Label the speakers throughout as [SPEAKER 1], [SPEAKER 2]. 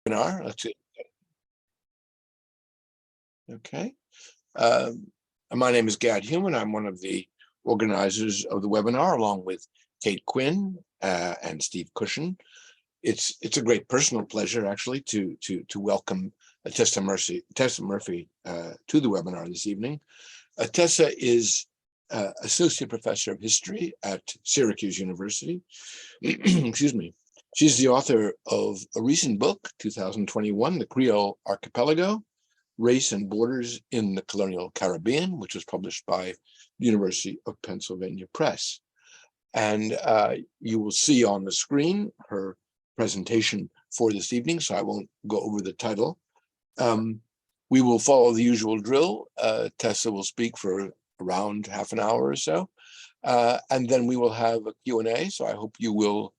[SPEAKER 1] webinar. Let's see. Okay. My name is Gad Human. I'm one of the organizers of the webinar, along with Kate Quinn and Steve Cushion. It's a great personal pleasure, actually, to welcome Tessa Murphy to the webinar this evening. Tessa is Associate Professor of History at Syracuse University. Excuse me. She's the author of a recent book, 2021, The Creole Archipelago, Race and Borders in the Colonial Caribbean, which was published by the University of Pennsylvania Press. And you will see on the screen her presentation for this evening, so I won't go over the title. We will follow the usual drill. Tessa will speak for around half an hour or so, and then we will have a Q&A, so I hope you will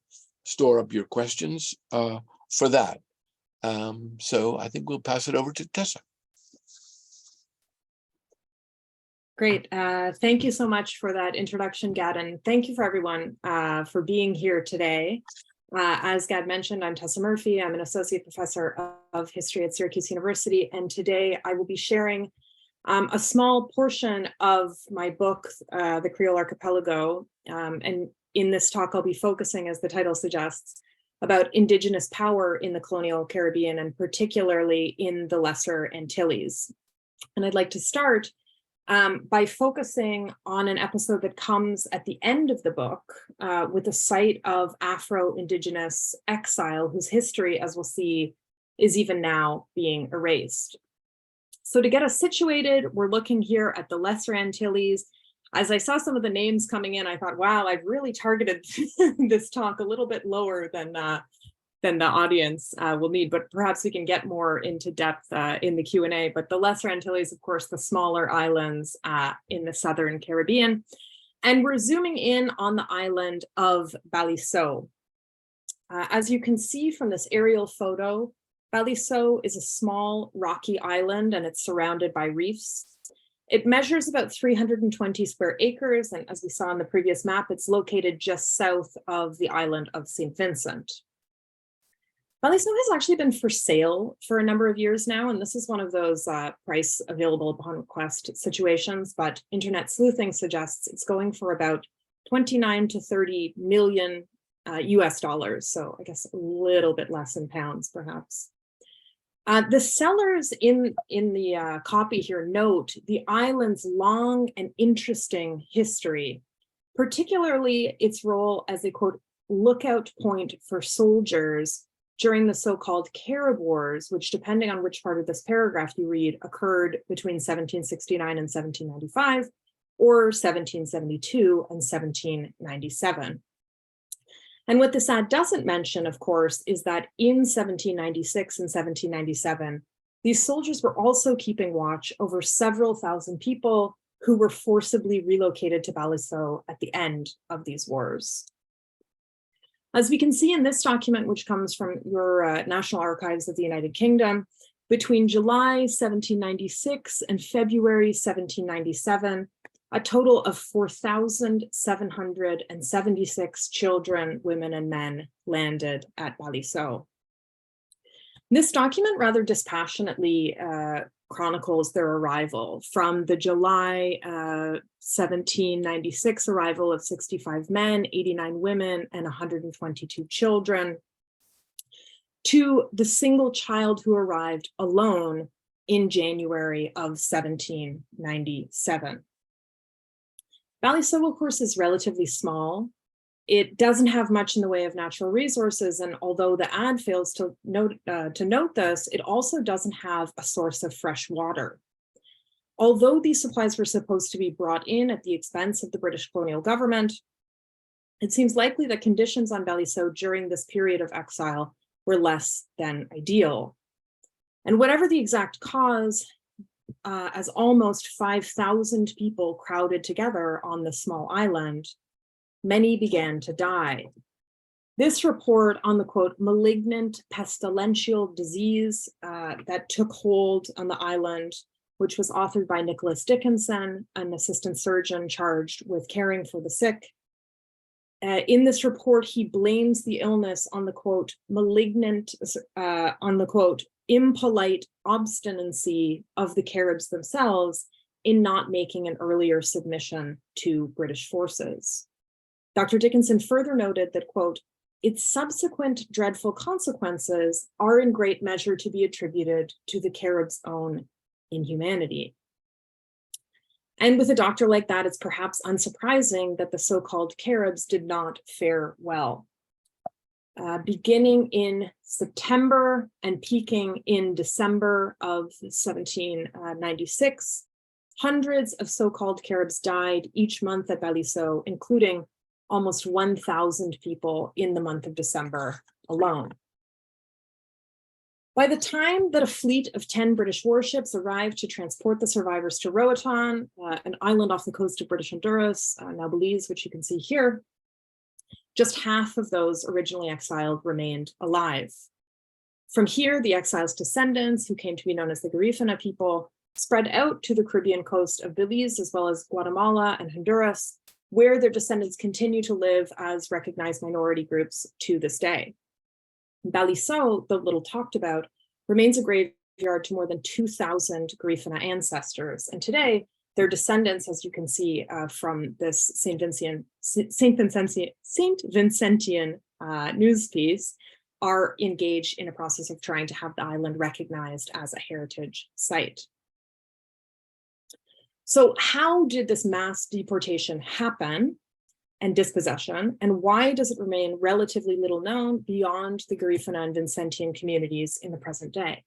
[SPEAKER 1] store up your questions for that. So I think we'll pass it over to Tessa.
[SPEAKER 2] Great. Thank you so much for that introduction, Gad, and thank you for everyone for being here today. As Gad mentioned, I'm Tessa Murphy. I'm an associate professor of history at Syracuse University, and today I will be sharing a small portion of my book, The Creole Archipelago. And in this talk, I'll be focusing, as the title suggests, about Indigenous power in the colonial Caribbean, and particularly in the Lesser Antilles. And I'd like to start by focusing on an episode that comes at the end of the book with a site of Afro-Indigenous exile whose history, as we'll see, is even now being erased. So to get us situated, we're looking here at the Lesser Antilles. As I saw some of the names coming in, I thought, wow, I've really targeted this talk a little bit lower than the audience will need, but perhaps we can get more into depth in the Q&A. But the Lesser Antilles, of course, the smaller islands in the Southern Caribbean. And we're zooming in on the island of Baliceaux. As you can see from this aerial photo, Baliceaux is a small rocky island and it's surrounded by reefs. It measures about 320 square acres. And as we saw on the previous map, it's located just south of the island of St. Vincent. Baliceaux has actually been for sale for a number of years now, and this is one of those price available upon request situations, but internet sleuthing suggests it's going for about 29 to 30 million US dollars, so I guess a little bit less in pounds, perhaps. The sellers in the copy here note the island's long and interesting history, particularly its role as a, quote, lookout point for soldiers during the so-called Carib Wars, which, depending on which part of this paragraph you read, occurred between 1769 and 1795, or 1772 and 1797. And what this ad doesn't mention, of course, is that in 1796 and 1797, these soldiers were also keeping watch over several thousand people who were forcibly relocated to Baliceaux at the end of these wars. As we can see in this document, which comes from your National Archives of the United Kingdom, between July 1796 and February 1797, a total of 4,776 children, women, and men landed at Baliceaux. This document rather dispassionately chronicles their arrival from the July 1796 arrival of 65 men, 89 women, and 122 children, to the single child who arrived alone in January of 1797. Baliceaux, of course, is relatively small. It doesn't have much in the way of natural resources, and although the ad fails to note this, it also doesn't have a source of fresh water. Although these supplies were supposed to be brought in at the expense of the British colonial government, it seems likely that conditions on Baliceaux during this period of exile were less than ideal. And whatever the exact cause, as almost 5,000 people crowded together on the small island, many began to die. This report on the, quote, malignant pestilential disease that took hold on the island, which was authored by Nicholas Dickinson, an assistant surgeon charged with caring for the sick, In this report, he blames the illness on the quote, malignant, on the quote, impolite obstinacy of the Caribs themselves in not making an earlier submission to British forces. Dr. Dickinson further noted that, quote, its subsequent dreadful consequences are in great measure to be attributed to the Caribs' own inhumanity. And with a doctor like that, it's perhaps unsurprising that the so-called Caribs did not fare well. Beginning in September and peaking in December of 1796, hundreds of so-called Caribs died each month at Baliceaux, including almost 1,000 people in the month of December alone. By the time that a fleet of 10 British warships arrived to transport the survivors to Roatan, an island off the coast of British Honduras, now Belize, which you can see here, just half of those originally exiled remained alive. From here, the exiles' descendants, who came to be known as the Garifuna people, spread out to the Caribbean coast of Belize, as well as Guatemala and Honduras, where their descendants continue to live as recognized minority groups to this day. Baliceaux, though little talked about, remains a graveyard to more than 2,000 Garifuna ancestors. And today, their descendants, as you can see from this Saint Vincentian news piece, are engaged in a process of trying to have the island recognized as a heritage site. So how did this mass deportation happen and dispossession, and why does it remain relatively little known beyond the Garifuna and Vincentian communities in the present day?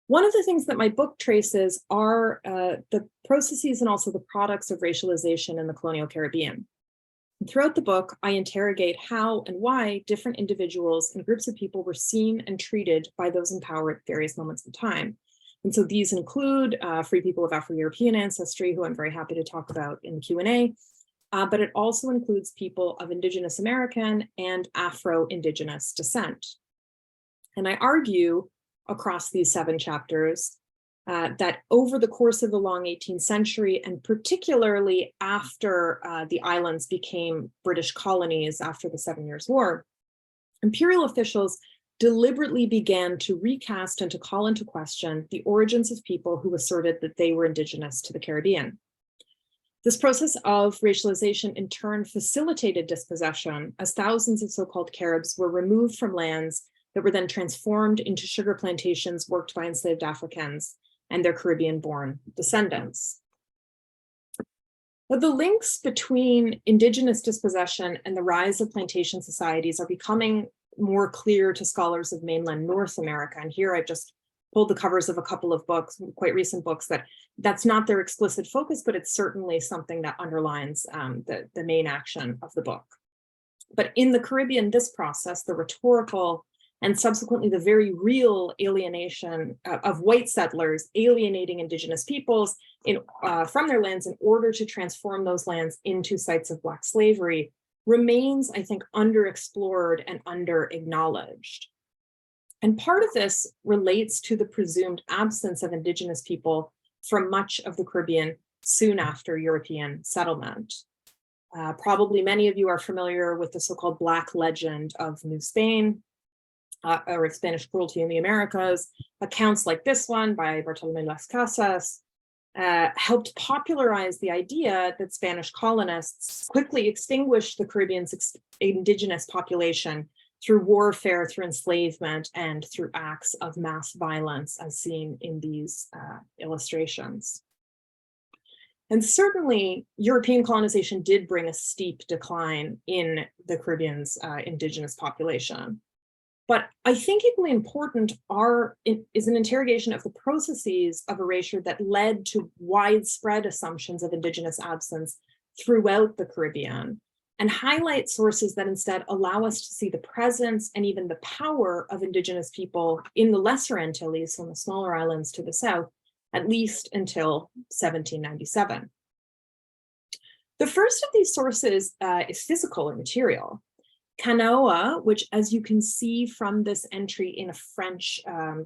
[SPEAKER 2] One of the things that my book traces are the processes and also the products of racialization in the colonial Caribbean. And throughout the book, I interrogate how and why different individuals and groups of people were seen and treated by those in power at various moments in time. And so these include free people of Afro-European ancestry, who I'm very happy to talk about in the Q&A, but it also includes people of Indigenous American and Afro-Indigenous descent. And I argue across these 7 chapters that over the course of the long 18th century, and particularly after the islands became British colonies after the 7 Years' War, imperial officials deliberately began to recast and to call into question the origins of people who asserted that they were indigenous to the Caribbean. This process of racialization in turn facilitated dispossession, as thousands of so-called Caribs were removed from lands that were then transformed into sugar plantations worked by enslaved Africans and their Caribbean-born descendants. But the links between indigenous dispossession and the rise of plantation societies are becoming more clear to scholars of mainland North America. And here I've just pulled the covers of a couple of books, quite recent books, that's not their explicit focus, but it's certainly something that underlines the main action of the book. But in the Caribbean, this process, the rhetorical and subsequently the very real alienation of white settlers alienating indigenous peoples from their lands in order to transform those lands into sites of Black slavery, remains, I think, underexplored and under-acknowledged. And part of this relates to the presumed absence of indigenous people from much of the Caribbean soon after European settlement. Probably many of you are familiar with the so-called Black legend of New Spain, or Spanish cruelty in the Americas. Accounts like this one by Bartolomé Las Casas helped popularize the idea that Spanish colonists quickly extinguished the Caribbean's indigenous population through warfare, through enslavement, and through acts of mass violence, as seen in these illustrations. And certainly, European colonization did bring a steep decline in the Caribbean's indigenous population. But I think equally important is an interrogation of the processes of erasure that led to widespread assumptions of indigenous absence throughout the Caribbean, and highlight sources that instead allow us to see the presence and even the power of indigenous people in the Lesser Antilles, so in the smaller islands to the south, at least until 1797. The first of these sources is physical or material. Kanaoa, which, as you can see from this entry in a French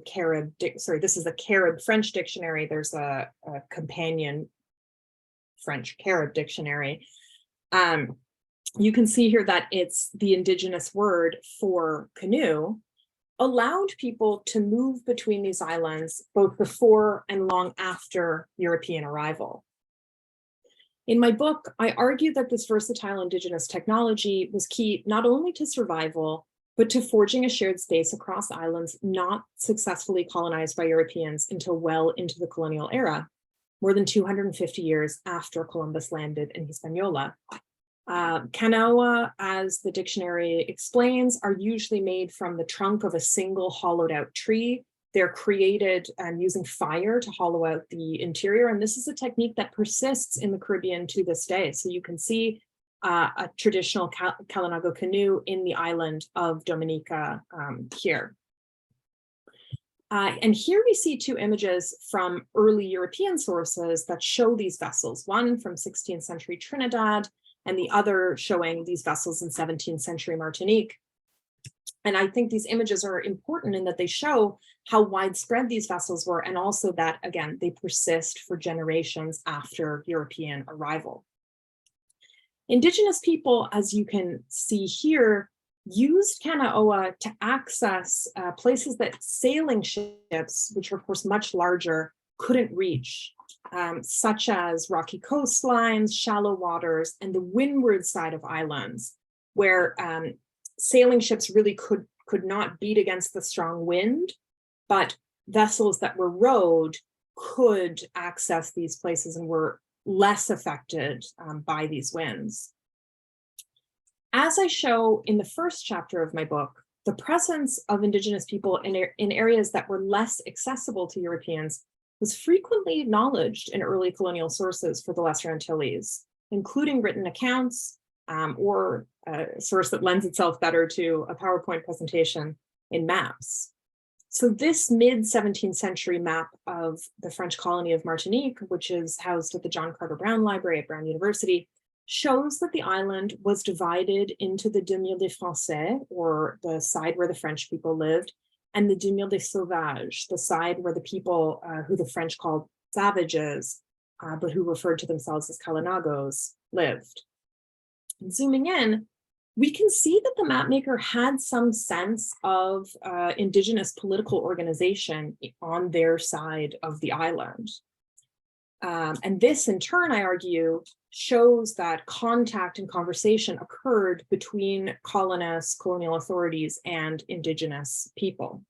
[SPEAKER 2] Carib, this is a Carib French dictionary. There's a companion French Carib dictionary. you can see here that it's the indigenous word for canoe, allowed people to move between these islands both before and long after European arrival. In my book, I argue that this versatile indigenous technology was key not only to survival, but to forging a shared space across islands not successfully colonized by Europeans until well into the colonial era, more than 250 years after Columbus landed in Hispaniola. Canoa, as the dictionary explains, are usually made from the trunk of a single hollowed out tree. They're created using fire to hollow out the interior. And this is a technique that persists in the Caribbean to this day. So you can see a traditional Kalinago canoe in the island of Dominica here. And here we see two images from early European sources that show these vessels, one from 16th century Trinidad and the other showing these vessels in 17th century Martinique. And I think these images are important in that they show how widespread these vessels were, and also that, again, they persist for generations after European arrival. Indigenous people, as you can see here, used Kanaoa to access places that sailing ships, which are of course much larger, couldn't reach, such as rocky coastlines, shallow waters, and the windward side of islands, where sailing ships really could not beat against the strong wind, but vessels that were rowed could access these places and were less affected by these winds. As I show in the first chapter of my book, the presence of Indigenous people in areas that were less accessible to Europeans was frequently acknowledged in early colonial sources for the Lesser Antilles, including written accounts or a source that lends itself better to a PowerPoint presentation in maps. So this mid-17th century map of the French colony of Martinique, which is housed at the John Carter Brown Library at Brown University, shows that the island was divided into the 2000 des Français, or the side where the French people lived, and the 2000 des Sauvages, the side where the people who the French called savages, but who referred to themselves as Kalinagos, lived. And zooming in, we can see that the mapmaker had some sense of Indigenous political organization on their side of the island. And this, in turn, I argue, shows that contact and conversation occurred between colonists, colonial authorities, and Indigenous people.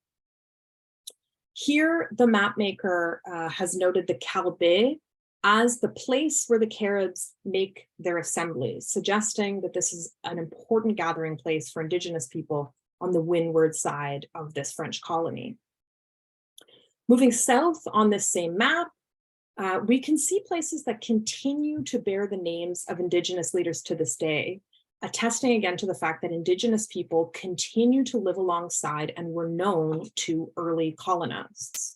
[SPEAKER 2] Here, the mapmaker has noted the Calbe as the place where the Caribs make their assemblies, suggesting that this is an important gathering place for Indigenous people on the windward side of this French colony. Moving south on this same map, we can see places that continue to bear the names of Indigenous leaders to this day, attesting again to the fact that Indigenous people continue to live alongside and were known to early colonists.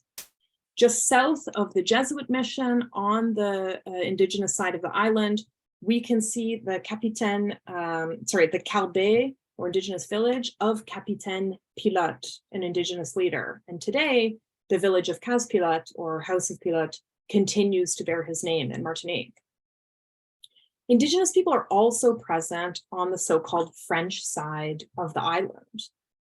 [SPEAKER 2] Just south of the Jesuit mission on the Indigenous side of the island, we can see the the Calbe, or Indigenous village of Capitaine Pilote, an Indigenous leader. And today, the village of Cas Pilote, or House of Pilote, continues to bear his name in Martinique. Indigenous people are also present on the so-called French side of the island.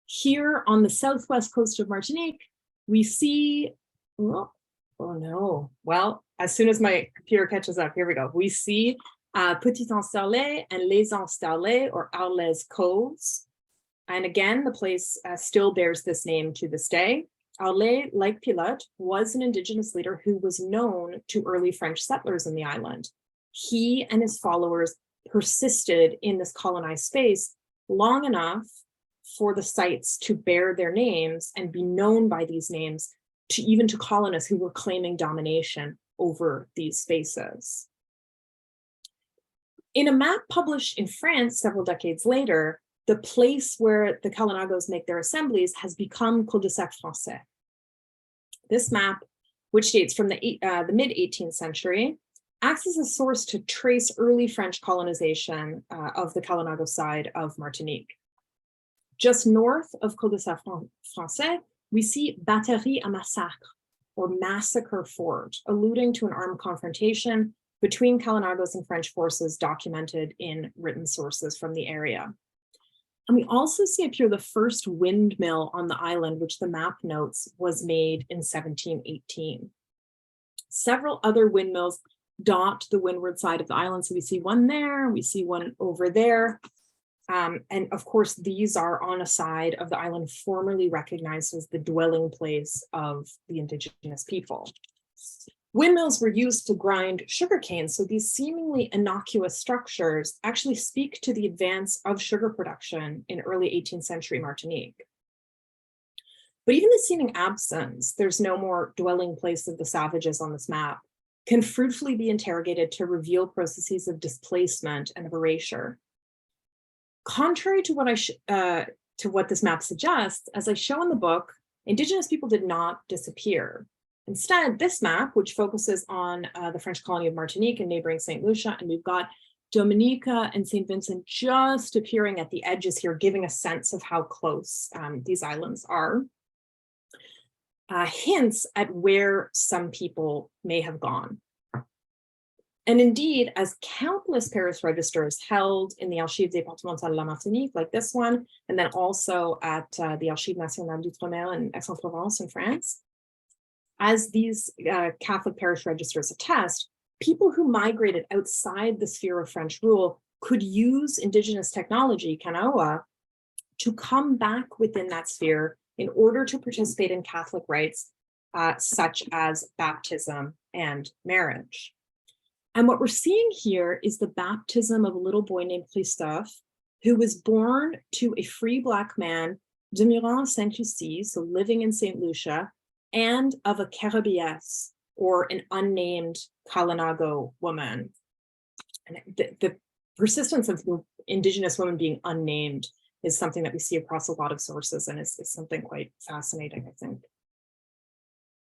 [SPEAKER 2] Here on the southwest coast of Martinique, we see, oh no, well, as soon as my computer catches up, here we go. We see Petit Ansterlet and Les Ansterlets, or Arles Coves. And again, the place still bears this name to this day. Arles, like Pilote, was an Indigenous leader who was known to early French settlers in the island. He and his followers persisted in this colonized space long enough for the sites to bear their names and be known by these names to even to colonists who were claiming domination over these spaces. In a map published in France several decades later, the place where the Kalinagos make their assemblies has become cul-de-sac français. This map, which dates from the mid-18th century, acts as a source to trace early French colonization of the Kalinagos side of Martinique. Just north of cul-de-sac français, we see Batterie à Massacre, or Massacre Fort, alluding to an armed confrontation between Kalinagos and French forces documented in written sources from the area. And we also see up here the first windmill on the island, which the map notes was made in 1718. Several other windmills dot the windward side of the island. So we see one there, we see one over there. And of course, these are on a side of the island formerly recognized as the dwelling place of the indigenous people. Windmills were used to grind sugarcane, so these seemingly innocuous structures actually speak to the advance of sugar production in early 18th century Martinique. But even the seeming absence, there's no more dwelling place of the savages on this map, can fruitfully be interrogated to reveal processes of displacement and of erasure. Contrary to what this map suggests, as I show in the book, indigenous people did not disappear. Instead, this map, which focuses on the French colony of Martinique and neighboring St. Lucia, and we've got Dominica and St. Vincent just appearing at the edges here, giving a sense of how close these islands are, hints at where some people may have gone. And indeed, as countless Paris registers held in the Archives départementales de la Martinique, like this one, and then also at the Archives nationales d'Outre-mer in Aix-en-Provence in France, as these Catholic parish registers attest, people who migrated outside the sphere of French rule could use indigenous technology, Kanawa, to come back within that sphere in order to participate in Catholic rites such as baptism and marriage. And what we're seeing here is the baptism of a little boy named Christophe, who was born to a free Black man, demeurant Sainte-Lucie, so living in St. Lucia, and of a Carabillesse, or an unnamed Kalinago woman. And the persistence of indigenous women being unnamed is something that we see across a lot of sources, and is something quite fascinating, I think.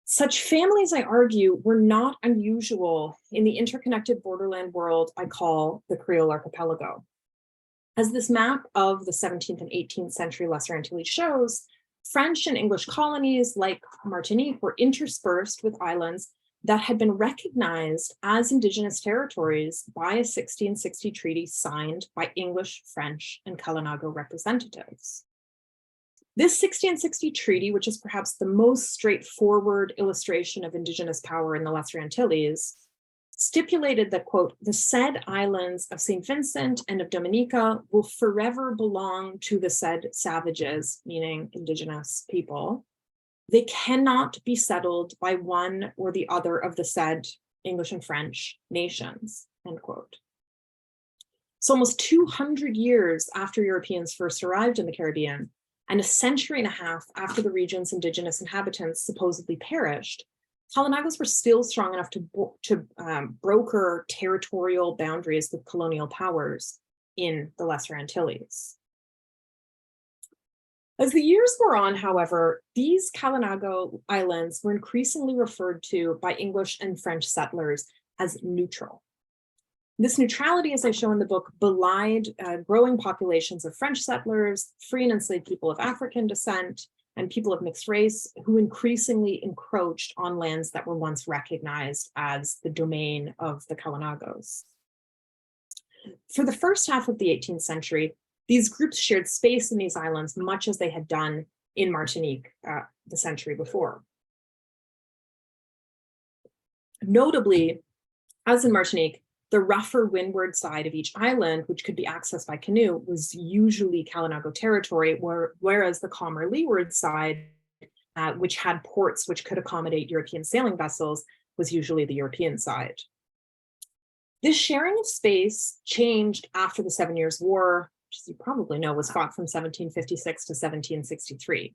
[SPEAKER 2] Such families, I argue, were not unusual in the interconnected borderland world I call the Creole archipelago. As this map of the 17th and 18th century Lesser Antilles shows, French and English colonies like Martinique were interspersed with islands that had been recognized as indigenous territories by a 1660 treaty signed by English, French, and Kalinago representatives. This 1660 treaty, which is perhaps the most straightforward illustration of indigenous power in the Lesser Antilles, stipulated that, quote, the said islands of St. Vincent and of Dominica will forever belong to the said savages, meaning indigenous people. They cannot be settled by one or the other of the said English and French nations, end quote. So almost 200 years after Europeans first arrived in the Caribbean, and a century and a half after the region's indigenous inhabitants supposedly perished, Kalinagos were still strong enough to broker territorial boundaries with colonial powers in the Lesser Antilles. As the years wore on, however, these Kalinago islands were increasingly referred to by English and French settlers as neutral. This neutrality, as I show in the book, belied growing populations of French settlers, free and enslaved people of African descent, and people of mixed race who increasingly encroached on lands that were once recognized as the domain of the Kalinagos. For the first half of the 18th century, these groups shared space in these islands much as they had done in Martinique the century before. Notably, as in Martinique, the rougher windward side of each island, which could be accessed by canoe, was usually Kalinago territory, whereas the calmer leeward side, which had ports which could accommodate European sailing vessels, was usually the European side. This sharing of space changed after the 7 Years' War, which, as you probably know, was fought from 1756 to 1763.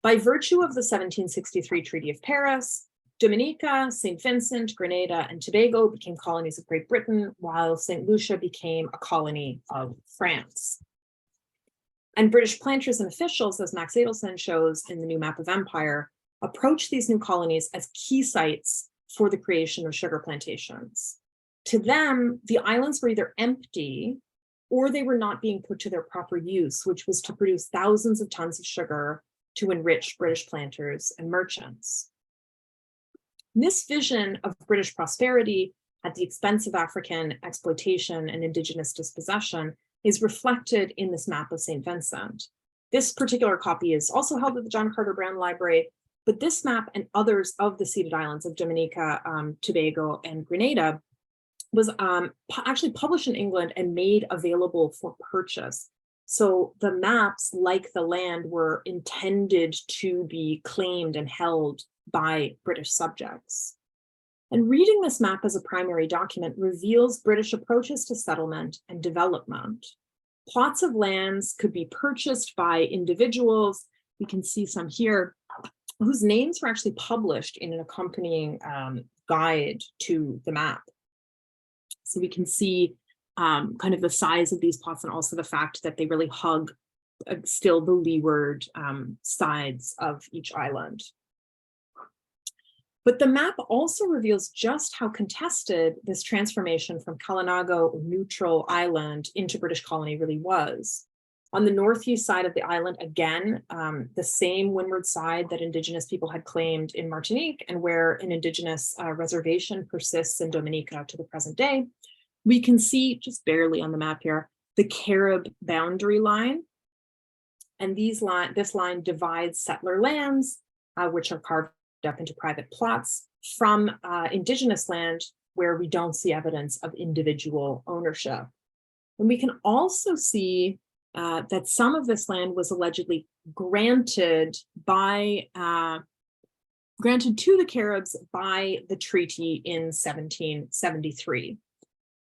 [SPEAKER 2] By virtue of the 1763 Treaty of Paris, Dominica, St. Vincent, Grenada, and Tobago became colonies of Great Britain, while St. Lucia became a colony of France. And British planters and officials, as Max Adelson shows in the new map of empire, approached these new colonies as key sites for the creation of sugar plantations. To them, the islands were either empty or they were not being put to their proper use, which was to produce thousands of tons of sugar to enrich British planters and merchants. This vision of British prosperity at the expense of African exploitation and indigenous dispossession is reflected in this map of St. Vincent. This particular copy is also held at the John Carter Brown Library, but this map and others of the ceded islands of Dominica, Tobago, and Grenada was actually published in England and made available for purchase. So the maps, like the land, were intended to be claimed and held by British subjects. And reading this map as a primary document reveals British approaches to settlement and development. Plots of lands could be purchased by individuals. We can see some here whose names were actually published in an accompanying guide to the map. So we can see kind of the size of these plots and also the fact that they really hug still the leeward sides of each island. But the map also reveals just how contested this transformation from Kalinago, or neutral island, into British colony really was. On the northeast side of the island, again, the same windward side that indigenous people had claimed in Martinique and where an indigenous reservation persists in Dominica to the present day, we can see, just barely on the map here, the Carib boundary line. And this line divides settler lands, which are carved up into private plots, from indigenous land where we don't see evidence of individual ownership. And we can also see that some of this land was allegedly granted to the Caribs by the treaty in 1773.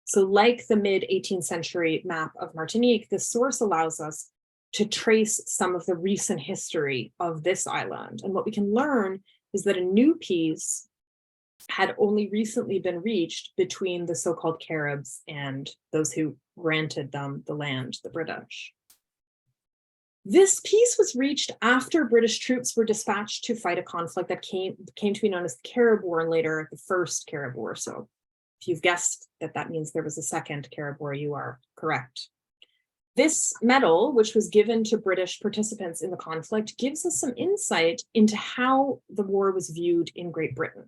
[SPEAKER 2] So like the mid-18th century map of Martinique, this source allows us to trace some of the recent history of this island. And what we can learn is that a new peace had only recently been reached between the so-called Caribs and those who granted them the land, the British. This peace was reached after British troops were dispatched to fight a conflict that came to be known as the Carib War and later the First Carib War. So if you've guessed that means there was a second Carib War, you are correct. This medal, which was given to British participants in the conflict, gives us some insight into how the war was viewed in Great Britain.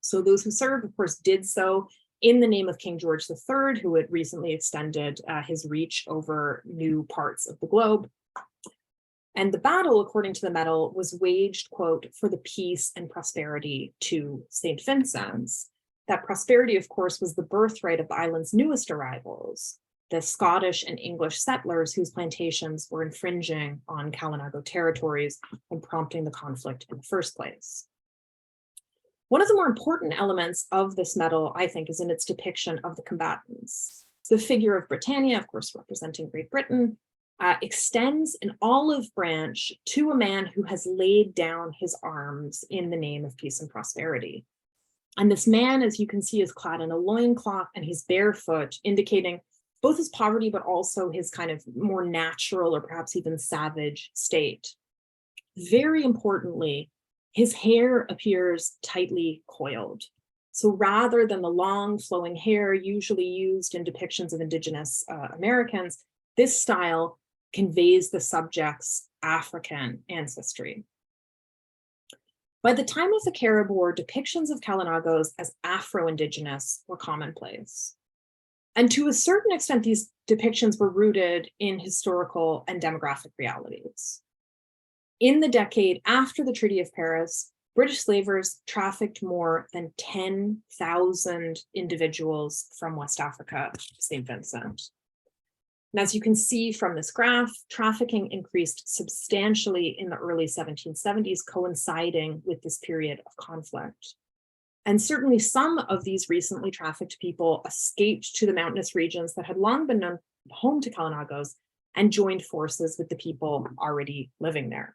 [SPEAKER 2] So those who served, of course, did so in the name of King George III, who had recently extended his reach over new parts of the globe. And the battle, according to the medal, was waged, quote, for the peace and prosperity to St. Vincent's. That prosperity, of course, was the birthright of the island's newest arrivals, the Scottish and English settlers whose plantations were infringing on Kalinago territories and prompting the conflict in the first place. One of the more important elements of this medal, I think, is in its depiction of the combatants. The figure of Britannia, of course, representing Great Britain, extends an olive branch to a man who has laid down his arms in the name of peace and prosperity. And this man, as you can see, is clad in a loincloth and he's barefoot, indicating both his poverty, but also his kind of more natural or perhaps even savage state. Very importantly, his hair appears tightly coiled. So rather than the long flowing hair usually used in depictions of indigenous Americans, this style conveys the subject's African ancestry. By the time of the Carib War, depictions of Kalinagos as Afro-Indigenous were commonplace. And to a certain extent, these depictions were rooted in historical and demographic realities. In the decade after the Treaty of Paris, British slavers trafficked more than 10,000 individuals from West Africa to St. Vincent. And as you can see from this graph, trafficking increased substantially in the early 1770s, coinciding with this period of conflict. And certainly some of these recently trafficked people escaped to the mountainous regions that had long been known home to Kalinagos and joined forces with the people already living there.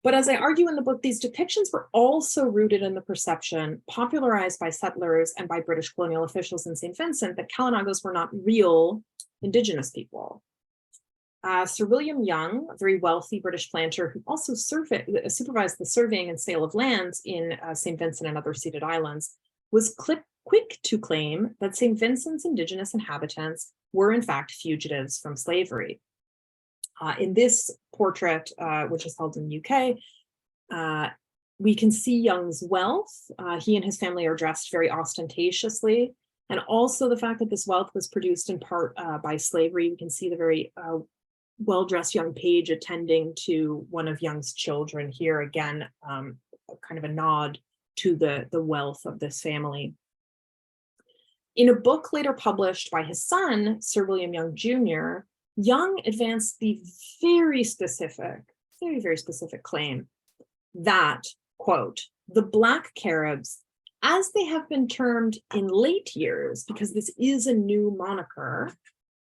[SPEAKER 2] But as I argue in the book, these depictions were also rooted in the perception, popularized by settlers and by British colonial officials in St. Vincent, that Kalinagos were not real indigenous people. Sir William Young, a very wealthy British planter who also supervised the surveying and sale of lands in St. Vincent and other ceded islands, was quick to claim that St. Vincent's indigenous inhabitants were in fact fugitives from slavery. In this portrait, which is held in the UK, We can see Young's wealth. He and his family are dressed very ostentatiously. And also the fact that this wealth was produced in part by slavery. We can see the very well-dressed young page attending to one of Young's children here. Again, kind of a nod to the wealth of this family. In a book later published by his son, Sir William Young Jr., Young advanced the very specific claim that, quote, the Black Caribs, as they have been termed in late years, because this is a new moniker,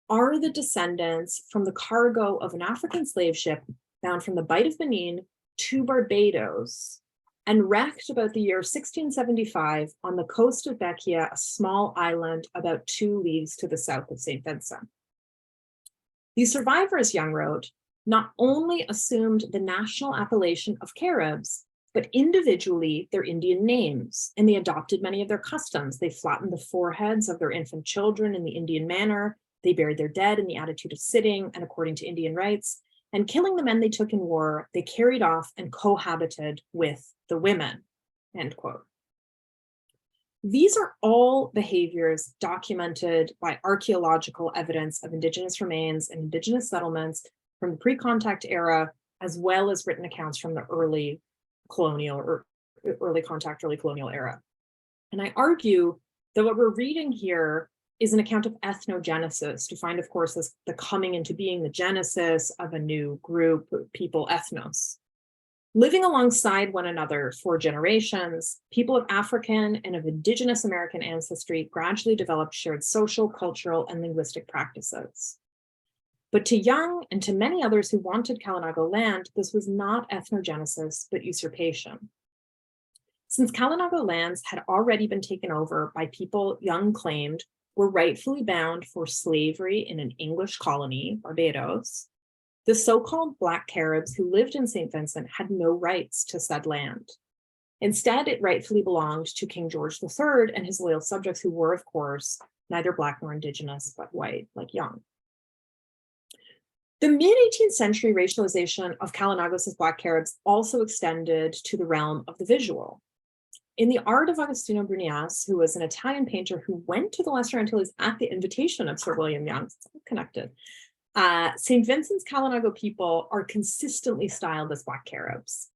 [SPEAKER 2] are the descendants from the cargo of an African slave ship bound from the Bight of Benin to Barbados and wrecked about the year 1675 on the coast of Bekia, a small island about 2 leagues to the south of St. Vincent. These survivors, Young wrote, not only assumed the national appellation of Caribs, but individually their Indian names, and they adopted many of their customs. They flattened the foreheads of their infant children in the Indian manner. They buried their dead in the attitude of sitting and according to Indian rites, and killing the men they took in war, they carried off and cohabited with the women, end quote. These are all behaviors documented by archaeological evidence of Indigenous remains and Indigenous settlements from the pre-contact era, as well as written accounts from the early colonial or early contact, early colonial era. And I argue that what we're reading here is an account of ethnogenesis, defined, of course, as the coming into being, the genesis of a new group, people, ethnos. Living alongside one another for generations, people of African and of Indigenous American ancestry gradually developed shared social, cultural, and linguistic practices. But to Young and to many others who wanted Kalinago land, this was not ethnogenesis, but usurpation. Since Kalinago lands had already been taken over by people Young claimed were rightfully bound for slavery in an English colony, Barbados, the so-called Black Caribs who lived in St. Vincent had no rights to said land. Instead, it rightfully belonged to King George III and his loyal subjects who were, of course, neither Black nor Indigenous, but white, like Young. The mid-18th century racialization of Kalinagos as Black Caribs also extended to the realm of the visual. In the art of Agostino Brunias, who was an Italian painter who went to the Lesser Antilles at the invitation of Sir William Young, it's all connected, St. Vincent's Kalinago people are consistently styled as Black Caribs.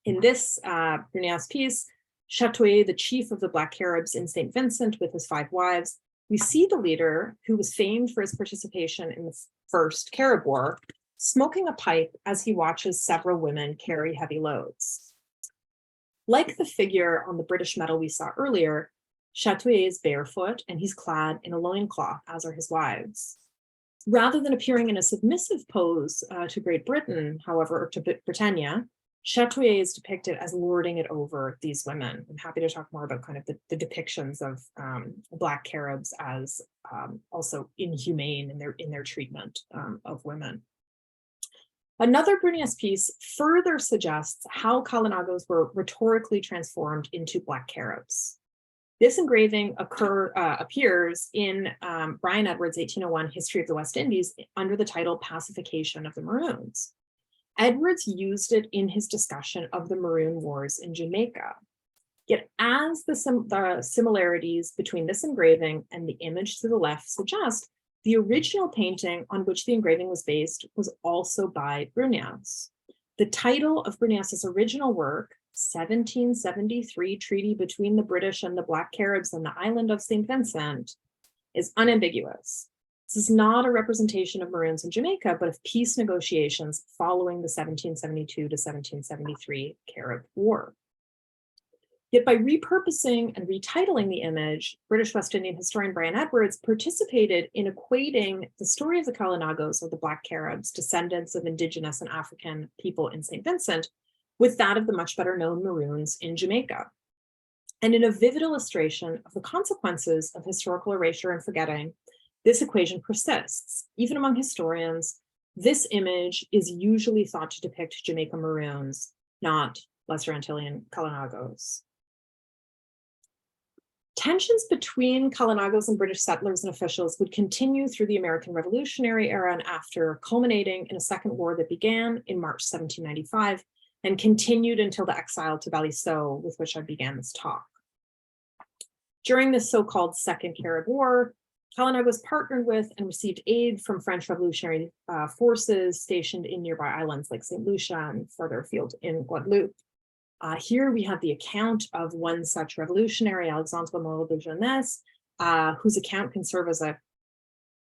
[SPEAKER 2] In this Brunias piece, Chatoyer, the chief of the Black Caribs in St. Vincent with his 5 wives, we see the leader, who was famed for his participation in the First Carib War, smoking a pipe as he watches several women carry heavy loads. Like the figure on the British medal we saw earlier, Chatoyer is barefoot and he's clad in a loincloth, as are his wives. Rather than appearing in a submissive pose to Great Britain, however, or to Britannia, Chatoyer is depicted as lording it over these women. I'm happy to talk more about kind of the depictions of Black Caribs as also inhumane in their treatment of women. Another Brunias piece further suggests how Kalinagos were rhetorically transformed into Black Caribs. This engraving appears in Brian Edwards' 1801 History of the West Indies under the title Pacification of the Maroons. Edwards used it in his discussion of the Maroon Wars in Jamaica. Yet as the similarities between this engraving and the image to the left suggest, the original painting on which the engraving was based was also by Brunias. The title of Brunias's original work, 1773 Treaty Between the British and the Black Caribs and the Island of St. Vincent, is unambiguous. This is not a representation of Maroons in Jamaica, but of peace negotiations following the 1772 to 1773 Carib War. Yet by repurposing and retitling the image, British West Indian historian Brian Edwards participated in equating the story of the Kalinagos, or the Black Caribs, descendants of Indigenous and African people in St. Vincent, with that of the much better known Maroons in Jamaica. And in a vivid illustration of the consequences of historical erasure and forgetting, this equation persists. Even among historians, this image is usually thought to depict Jamaica Maroons, not Lesser Antillean Kalinagos. Tensions between Kalinagos and British settlers and officials would continue through the American Revolutionary era and after, culminating in a second war that began in March 1795 and continued until the exile to Baliceaux, with which I began this talk. During this so-called Second Carib War, Kalinagos partnered with and received aid from French revolutionary forces stationed in nearby islands like St. Lucia and further afield in Guadeloupe. Here we have the account of one such revolutionary, Alexandre Moreau de Jeunesse, whose account can serve as a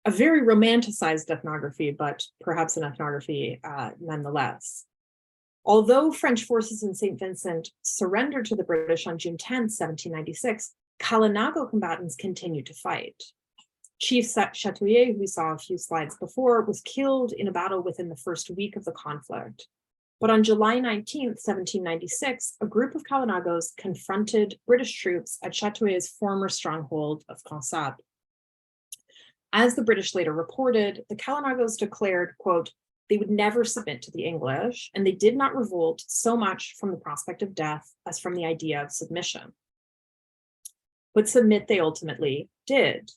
[SPEAKER 2] very romanticized ethnography, but perhaps an ethnography nonetheless. Although French forces in St. Vincent surrendered to the British on June 10, 1796, Kalinago combatants continued to fight. Chief Chatouillet, who we saw a few slides before, was killed in a battle within the first week of the conflict. But on July 19, 1796, a group of Kalinagos confronted British troops at Chatouillet's former stronghold of Consab. As the British later reported, the Kalinagos declared, quote, they would never submit to the English, and they did not revolt so much from the prospect of death as from the idea of submission. But submit they ultimately did.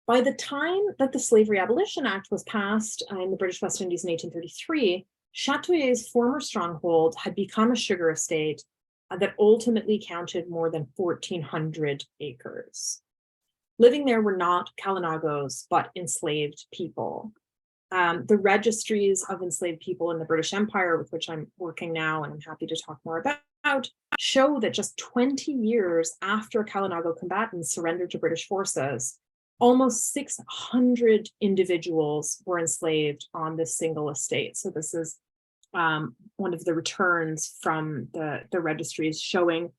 [SPEAKER 2] By the time that the Slavery Abolition Act was passed in the British West Indies in 1833, Chatouillet's former stronghold had become a sugar estate that ultimately counted more than 1,400 acres. Living there were not Kalinagos, but enslaved people. The registries of enslaved people in the British Empire, with which I'm working now and I'm happy to talk more about, show that just 20 years after Kalinago combatants surrendered to British forces, almost 600 individuals were enslaved on this single estate. So this is one of the returns from the registries showing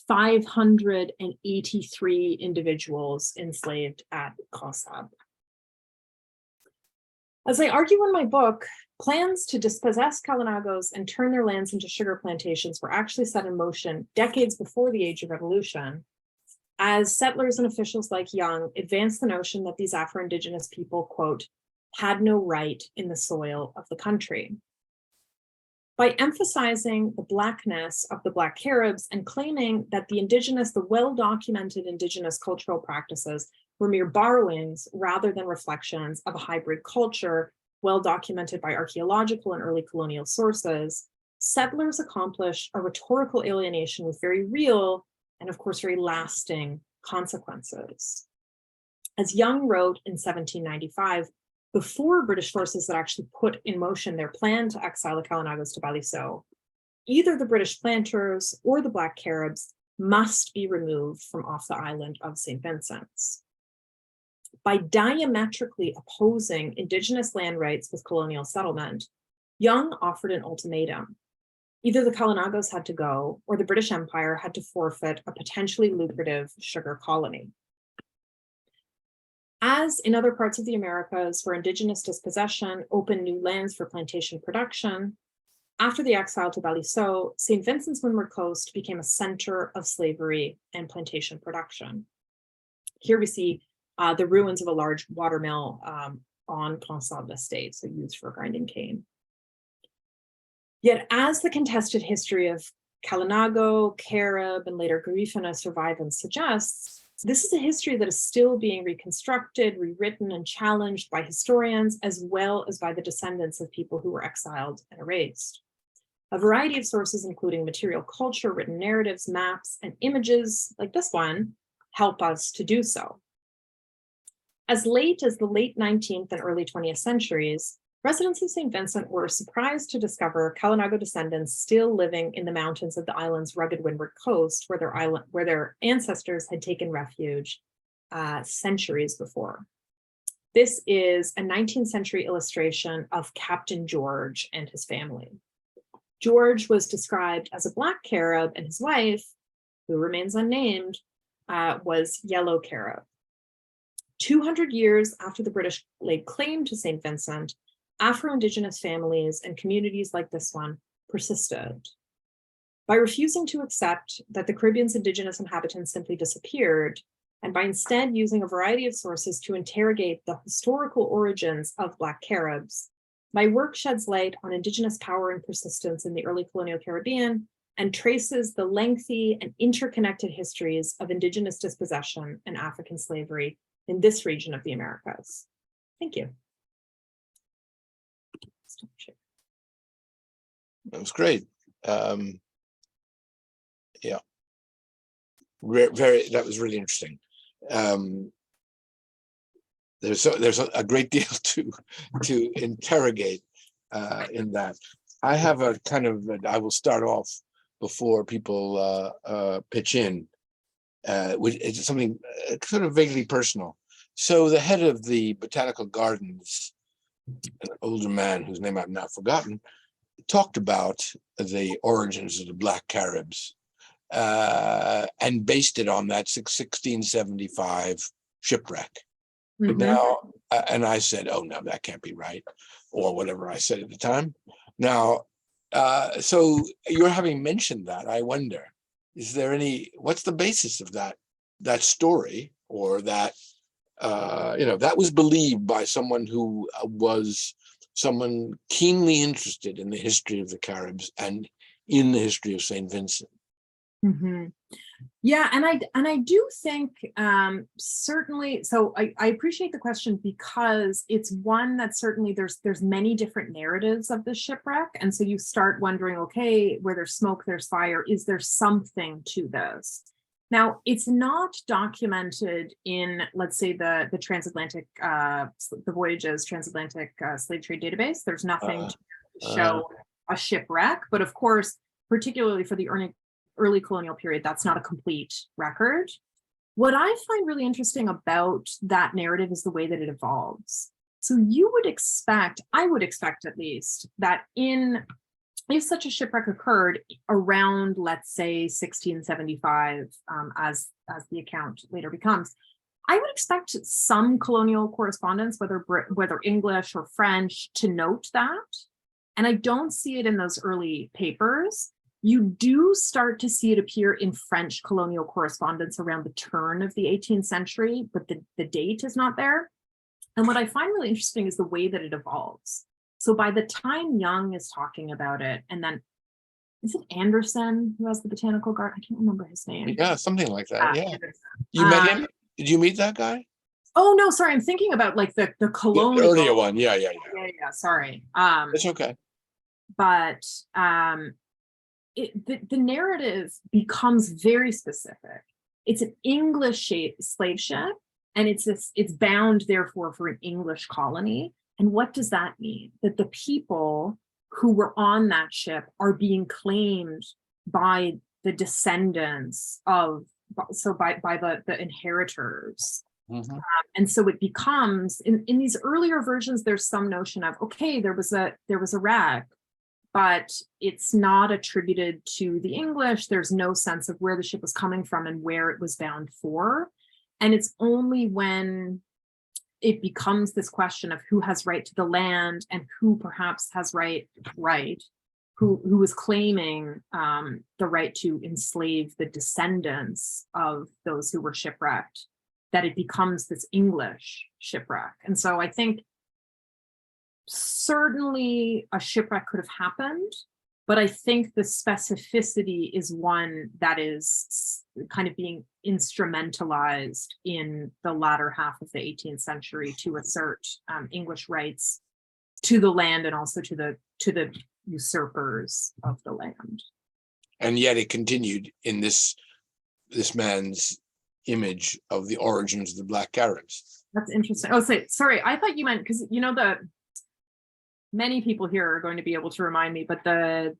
[SPEAKER 2] 583 individuals enslaved at Consab. As I argue in my book, plans to dispossess Kalinagos and turn their lands into sugar plantations were actually set in motion decades before the Age of Revolution, as settlers and officials like Young advanced the notion that these Afro-Indigenous people, quote, had no right in the soil of the country. By emphasizing the Blackness of the Black Caribs and claiming that the well-documented Indigenous cultural practices were mere borrowings rather than reflections of a hybrid culture well documented by archaeological and early colonial sources, settlers accomplished a rhetorical alienation with very real and of course very lasting consequences. As Young wrote in 1795, before British forces had actually put in motion their plan to exile the Kalinagos to Baliceaux, either the British planters or the Black Caribs must be removed from off the island of St. Vincent's. By diametrically opposing Indigenous land rights with colonial settlement, Young offered an ultimatum. Either the Kalinagos had to go, or the British Empire had to forfeit a potentially lucrative sugar colony. As in other parts of the Americas where Indigenous dispossession opened new lands for plantation production, after the exile to Baliceaux, St. Vincent's Windward Coast became a center of slavery and plantation production. Here we see the ruins of a large watermill on Consab estate, so used for grinding cane. Yet as the contested history of Kalinago, Carib, and later Garifuna survivance suggests, this is a history that is still being reconstructed, rewritten, and challenged by historians, as well as by the descendants of people who were exiled and erased. A variety of sources, including material culture, written narratives, maps, and images like this one, help us to do so. As late as the late 19th and early 20th centuries, residents of St. Vincent were surprised to discover Kalinago descendants still living in the mountains of the island's rugged windward coast, where their ancestors had taken refuge centuries before. This is a 19th century illustration of Captain George and his family. George was described as a Black Carib, and his wife, who remains unnamed, was Yellow Carib. 200 years after the British laid claim to St. Vincent, Afro-Indigenous families and communities like this one persisted. By refusing to accept that the Caribbean's Indigenous inhabitants simply disappeared, and by instead using a variety of sources to interrogate the historical origins of Black Caribs, my work sheds light on Indigenous power and persistence in the early colonial Caribbean and traces the lengthy and interconnected histories of Indigenous dispossession and African slavery in this region of the Americas. Thank you.
[SPEAKER 1] That was great. Yeah, very. That was really interesting. There's a great deal to interrogate in that. I have a kind of. I will start off before people pitch in, which is something sort of vaguely personal. So the head of the botanical gardens, an older man whose name I've now forgotten, talked about the origins of the Black Caribs and based it on that 1675 shipwreck. But now, and I said, oh, no, that can't be right, or whatever I said at the time. Now, so you're having mentioned that, I wonder, is there any, what's the basis of that story, or that, that was believed by someone who was someone keenly interested in the history of the Caribs and in the history of St. Vincent?
[SPEAKER 2] Yeah, and I do think certainly. So I appreciate the question, because it's one that certainly there's many different narratives of the shipwreck, and so you start wondering, okay, where there's smoke, there's fire. Is there something to this? Now, it's not documented in, let's say, the transatlantic, the Voyages transatlantic slave trade database. There's nothing to show a shipwreck, but of course, particularly for the early colonial period, that's not a complete record. What I find really interesting about that narrative is the way that it evolves. So you would expect, I would expect at least, that if such a shipwreck occurred around, let's say, 1675, as the account later becomes, I would expect some colonial correspondence, whether English or French, to note that. And I don't see it in those early papers. You do start to see it appear in French colonial correspondence around the turn of the 18th century, but the date is not there. And what I find really interesting is the way that it evolves. So by the time Young is talking about it, and then, is it Anderson who has the botanical garden? I can't remember his name.
[SPEAKER 1] Yeah, something like that. Yeah. You met him? Did you meet that guy?
[SPEAKER 2] Oh, no, sorry. I'm thinking about like the colonial.
[SPEAKER 1] The earlier one. Yeah.
[SPEAKER 2] Sorry.
[SPEAKER 1] It's okay.
[SPEAKER 2] But the narrative becomes very specific. It's an English slave ship, and it's bound, therefore, for an English colony. And what does that mean? That the people who were on that ship are being claimed by the descendants of, so by the inheritors. And so it becomes, in these earlier versions, there's some notion of, okay, there was a wreck, but it's not attributed to the English. There's no sense of where the ship was coming from and where it was bound for. And it's only when it becomes this question of who has right to the land and who perhaps has who was claiming the right to enslave the descendants of those who were shipwrecked, that it becomes this English shipwreck. And so I think certainly a shipwreck could have happened, but I think the specificity is one that is kind of being instrumentalized in the latter half of the 18th century to assert English rights to the land and also to the usurpers of the land.
[SPEAKER 1] And yet it continued in this man's image of the origins of the Black Caribs.
[SPEAKER 2] That's interesting. Oh, sorry. I thought you meant, because many people here are going to be able to remind me, but the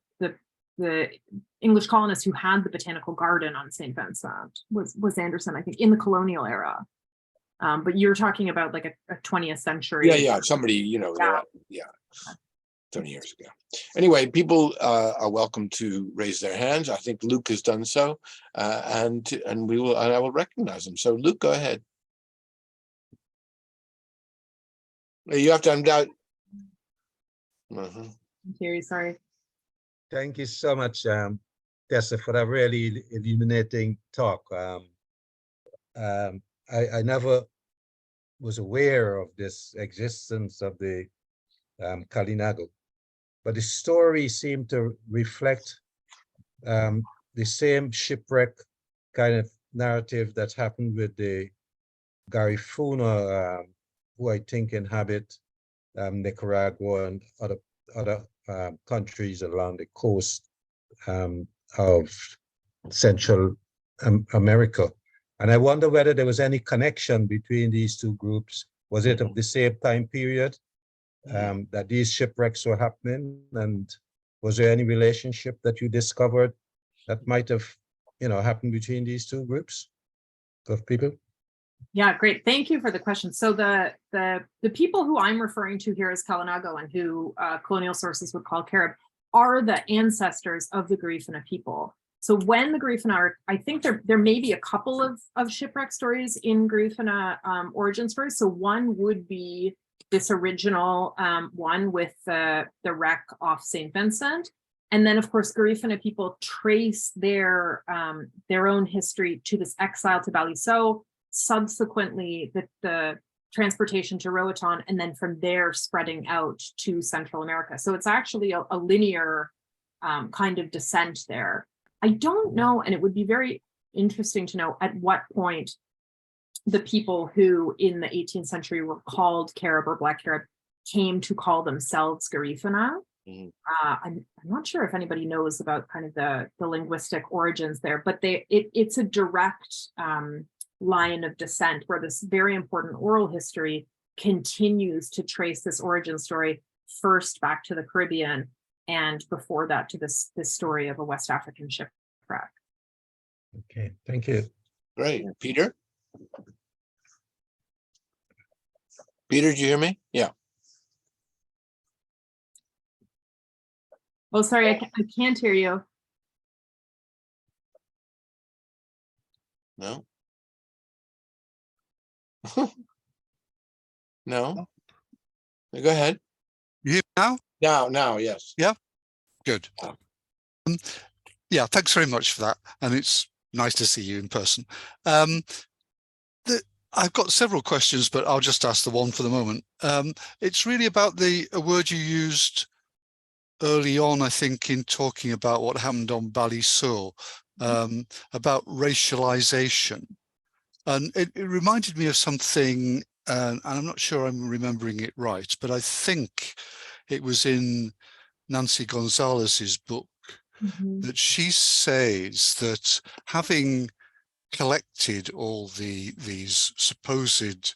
[SPEAKER 2] English colonists who had the botanical garden on St. Vincent was Anderson, I think, in the colonial era. But you're talking about like a 20th century.
[SPEAKER 1] Yeah. Somebody, 20 years ago. Anyway, people are welcome to raise their hands. I think Luke has done so, and I will recognize him. So Luke, go ahead. You have to unmute.
[SPEAKER 2] Terry, sorry.
[SPEAKER 3] Thank you so much, Tessa, for that really illuminating talk. I never was aware of this existence of the Kalinago, but the story seemed to reflect the same shipwreck kind of narrative that's happened with the Garifuna, who I think inhabit Nicaragua and other countries along the coast of Central America. And I wonder whether there was any connection between these two groups. Was it of the same time period that these shipwrecks were happening? And was there any relationship that you discovered that might have, happened between these two groups of people?
[SPEAKER 2] Yeah, great. Thank you for the question. So the people who I'm referring to here as Kalinago and who colonial sources would call Carib are the ancestors of the Garifuna people. So when the Garifuna are, I think there may be a couple of shipwreck stories in Garifuna origin stories. So one would be this original one with the wreck off St. Vincent. And then, of course, Garifuna people trace their own history to this exile to Baliso, subsequently the transportation to Roatan, and then from there spreading out to Central America. So it's actually a linear kind of descent there. I don't know, and it would be very interesting to know at what point the people who in the 18th century were called Carib or Black Carib came to call themselves Garifuna. I'm not sure if anybody knows about kind of the linguistic origins there, but it's a direct line of descent where this very important oral history continues to trace this origin story first back to the Caribbean, and before that to this story of a West African shipwreck.
[SPEAKER 3] Okay, thank you.
[SPEAKER 1] Great. Peter? Peter, do you hear me? Yeah.
[SPEAKER 2] Oh, sorry, I can't hear you.
[SPEAKER 1] No? No? Go ahead.
[SPEAKER 4] You hear me now?
[SPEAKER 1] Now, yes.
[SPEAKER 4] Yeah, good. Yeah, thanks very much for that. And it's nice to see you in person. I've got several questions, but I'll just ask the one for the moment. It's really about a word you used early on, I think, in talking about what happened on Baliso, about racialization. And it reminded me of something, and I'm not sure I'm remembering it right, but I think it was in Nancy Gonzalez's book that she says that having collected all these supposed,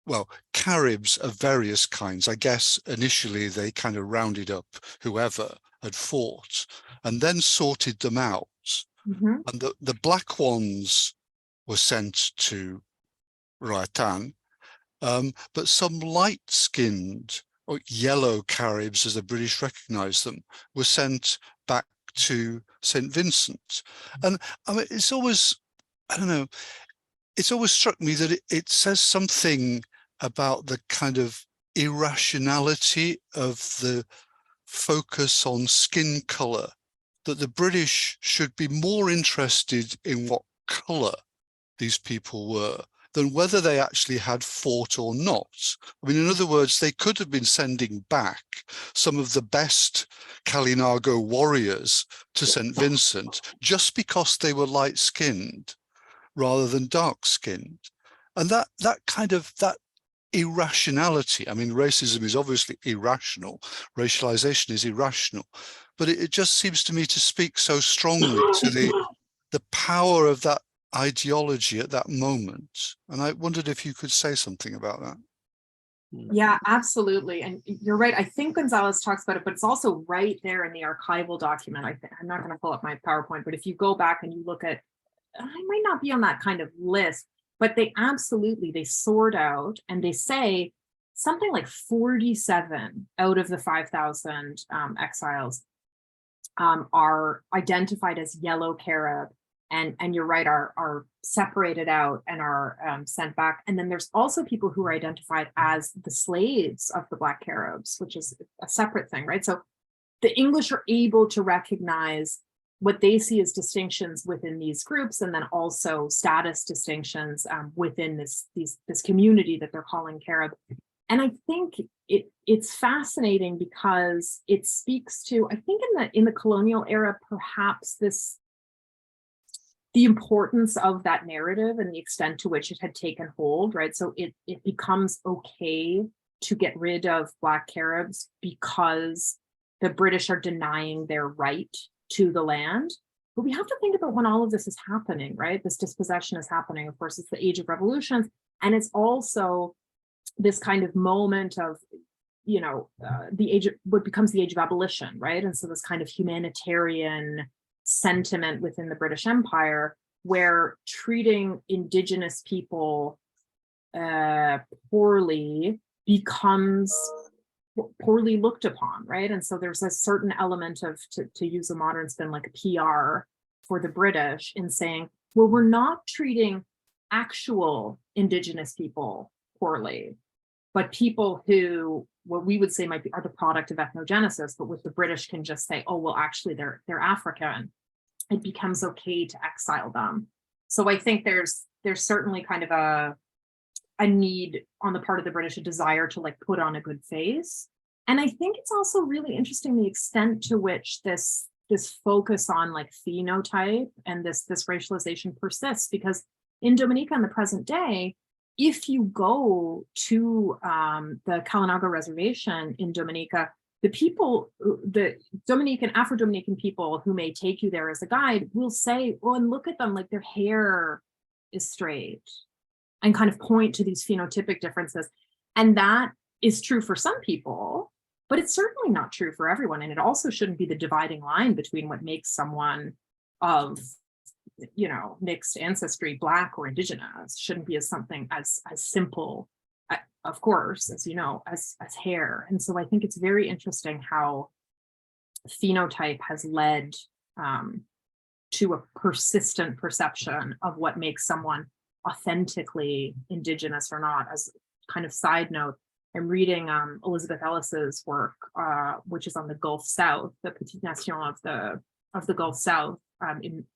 [SPEAKER 4] well, Caribs of various kinds, I guess initially they kind of rounded up whoever had fought and then sorted them out. And the black ones were sent to Roatan, but some light-skinned or yellow Caribs, as the British recognized them, were sent back to St. Vincent. And I mean, it's always, I don't know, it's always struck me that it says something about the kind of irrationality of the focus on skin color, that the British should be more interested in what color these people were than whether they actually had fought or not. I mean, in other words, they could have been sending back some of the best Kalinago warriors to St. Vincent just because they were light-skinned rather than dark-skinned. And that irrationality, I mean, racism is obviously irrational, racialization is irrational, but it just seems to me to speak so strongly to the power of that ideology at that moment. And I wondered if you could say something about that.
[SPEAKER 2] Yeah, absolutely. And you're right. I think Gonzalez talks about it, but it's also right there in the archival document. I'm not going to pull up my PowerPoint, but if you go back and you look at, I might not be on that kind of list, but they sort out and they say something like 47 out of the 5,000 exiles are identified as yellow Carib. And you're right, are separated out and are sent back. And then there's also people who are identified as the slaves of the Black Caribs, which is a separate thing, right? So the English are able to recognize what they see as distinctions within these groups, and then also status distinctions within this community that they're calling Carib. And I think it's fascinating because it speaks to, I think in the colonial era, perhaps the importance of that narrative and the extent to which it had taken hold, right? So it becomes okay to get rid of Black Caribs because the British are denying their right to the land. But we have to think about when all of this is happening, right? This dispossession is happening. Of course, it's the age of revolutions. And it's also this kind of moment of, the age of what becomes the age of abolition, right? And so this kind of humanitarian sentiment within the British Empire, where treating Indigenous people poorly becomes poorly looked upon, right? And so there's a certain element of, to use a modern spin, like a PR for the British in saying, well, we're not treating actual Indigenous people poorly, but people who, what we would say are the product of ethnogenesis, but with the British can just say, oh, well, actually they're African. It becomes okay to exile them. So I think there's certainly kind of a need on the part of the British, a desire to like put on a good face. And I think it's also really interesting the extent to which this focus on like phenotype and this racialization persists, because in Dominica in the present day, if you go to the Kalinago reservation in Dominica, the people, the Dominican, Afro-Dominican people who may take you there as a guide will say, oh, and look at them, like their hair is straight, and kind of point to these phenotypic differences. And that is true for some people, but it's certainly not true for everyone. And it also shouldn't be the dividing line between what makes someone of, mixed ancestry, Black or Indigenous. Shouldn't be as something as simple, of course, as as hair. And so I think it's very interesting how phenotype has led to a persistent perception of what makes someone authentically Indigenous or not. As kind of side note, I'm reading Elizabeth Ellis's work, which is on the Gulf South, the Petite Nation of the Gulf South in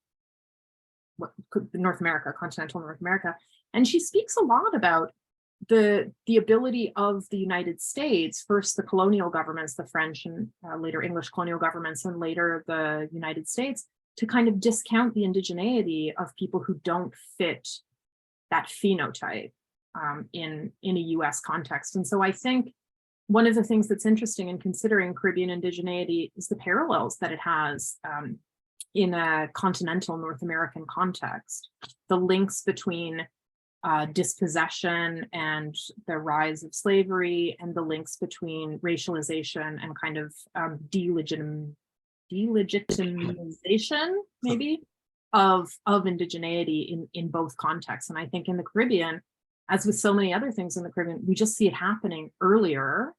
[SPEAKER 2] North America, continental North America. And she speaks a lot about the ability of the United States, first the colonial governments, the French and later English colonial governments, and later the United States, to kind of discount the indigeneity of people who don't fit that phenotype in a US context. And so I think one of the things that's interesting in considering Caribbean indigeneity is the parallels that it has in a continental North American context. The links between dispossession and the rise of slavery, and the links between racialization and kind of delegitimization, maybe, of indigeneity in both contexts. And I think in the Caribbean, as with so many other things in the Caribbean, we just see it happening earlier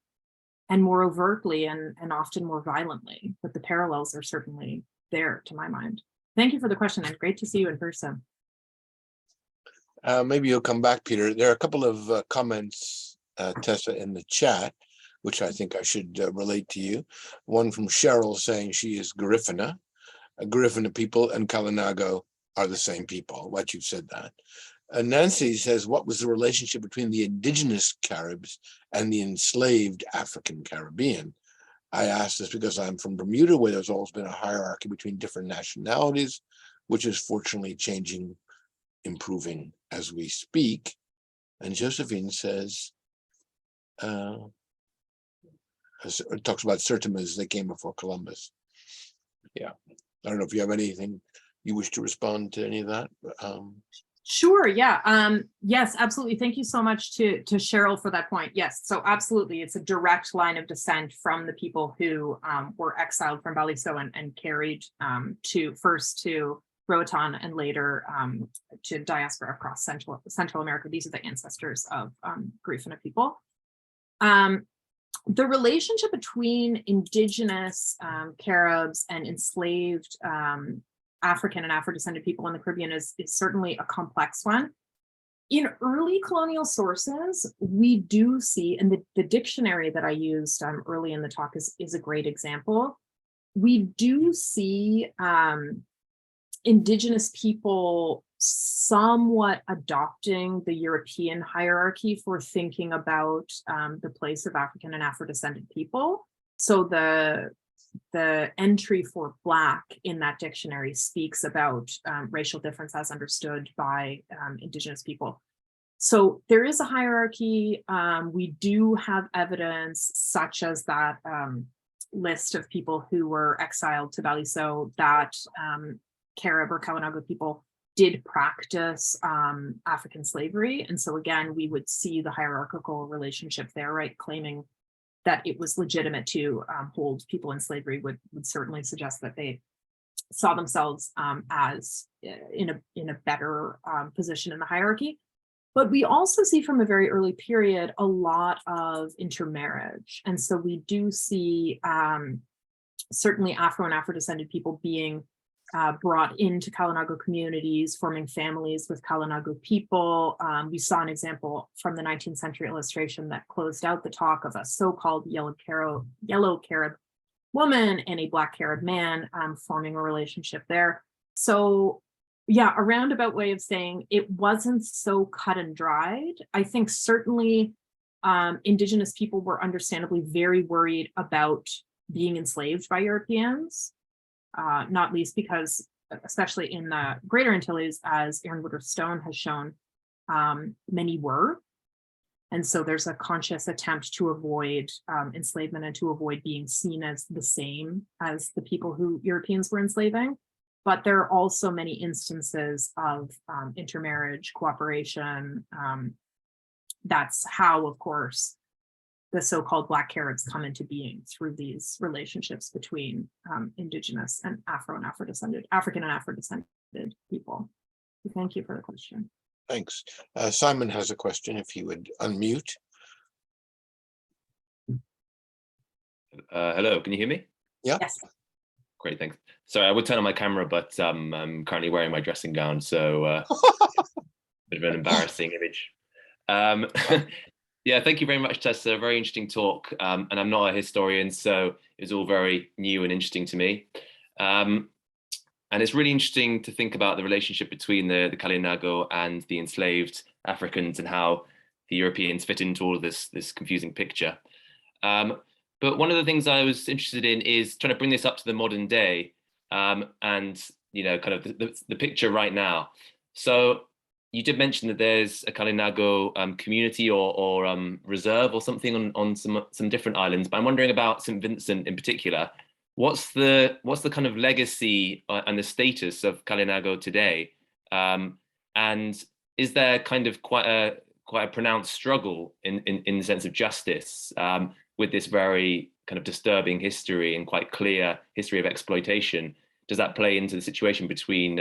[SPEAKER 2] and more overtly and often more violently. But the parallels are certainly there, to my mind. Thank you for the question, and great to see you in person.
[SPEAKER 1] Maybe you'll come back, Peter. There are a couple of comments, Tessa, in the chat, which I think I should relate to you. One from Cheryl saying she is Garifuna. Garifuna people and Kalinago are the same people. What you've said that. Nancy says, what was the relationship between the indigenous Caribs and the enslaved African Caribbean? I ask this because I'm from Bermuda, where there's always been a hierarchy between different nationalities, which is fortunately changing, improving as we speak. And Josephine says, talks about Sertimas, they came before Columbus. Yeah, I don't know if you have anything you wish to respond to any of that.
[SPEAKER 2] Sure, yeah. Yes, absolutely. Thank you so much to Cheryl for that point. Yes, so absolutely. It's a direct line of descent from the people who were exiled from Baliso and carried first to Roatan and later to diaspora across Central America. These are the ancestors of Garifuna people. The relationship between indigenous Caribs and enslaved African and Afro-descended people in the Caribbean is certainly a complex one. In early colonial sources, we do see, and the dictionary that I used early in the talk is a great example. We do see indigenous people somewhat adopting the European hierarchy for thinking about the place of African and Afro-descended people. So the entry for Black in that dictionary speaks about racial difference as understood by indigenous people. So there is a hierarchy. We do have evidence such as that list of people who were exiled to Baliso, that Carib or Kalinago people did practice African slavery. And so again, we would see the hierarchical relationship there, right? Claiming that it was legitimate to hold people in slavery would certainly suggest that they saw themselves as in a better position in the hierarchy. But we also see from a very early period a lot of intermarriage. And so we do see certainly Afro and Afro-descended people being brought into Kalinago communities, forming families with Kalinago people. We saw an example from the 19th century illustration that closed out the talk of a so-called yellow Carib woman and a Black Carib man forming a relationship there. So yeah, a roundabout way of saying it wasn't so cut and dried. I think certainly Indigenous people were understandably very worried about being enslaved by Europeans. Not least because, especially in the Greater Antilles, as Aaron Woodruff Stone has shown, many were. And so there's a conscious attempt to avoid enslavement and to avoid being seen as the same as the people who Europeans were enslaving. But there are also many instances of intermarriage, cooperation. That's how, of course, the so-called Black Caribs come into being through these relationships between Indigenous and African and Afro-descended people. Thank you for the question.
[SPEAKER 1] Thanks. Simon has a question, if he would unmute.
[SPEAKER 5] Hello, can you hear me?
[SPEAKER 1] Yeah.
[SPEAKER 2] Yes.
[SPEAKER 5] Great, thanks. Sorry, I would turn on my camera, but I'm currently wearing my dressing gown, so bit of an embarrassing image. Yeah, thank you very much, Tessa. Very interesting talk. And I'm not a historian, so it was all very new and interesting to me. And it's really interesting to think about the relationship between the Kalinago and the enslaved Africans and how the Europeans fit into all of this confusing picture. But one of the things I was interested in is trying to bring this up to the modern day and, kind of the picture right now. So you did mention that there's a Kalinago community or reserve or something on some different islands, but I'm wondering about St. Vincent in particular. What's the kind of legacy and the status of Kalinago today? And is there kind of quite a pronounced struggle in the sense of justice with this very kind of disturbing history and quite clear history of exploitation? Does that play into the situation between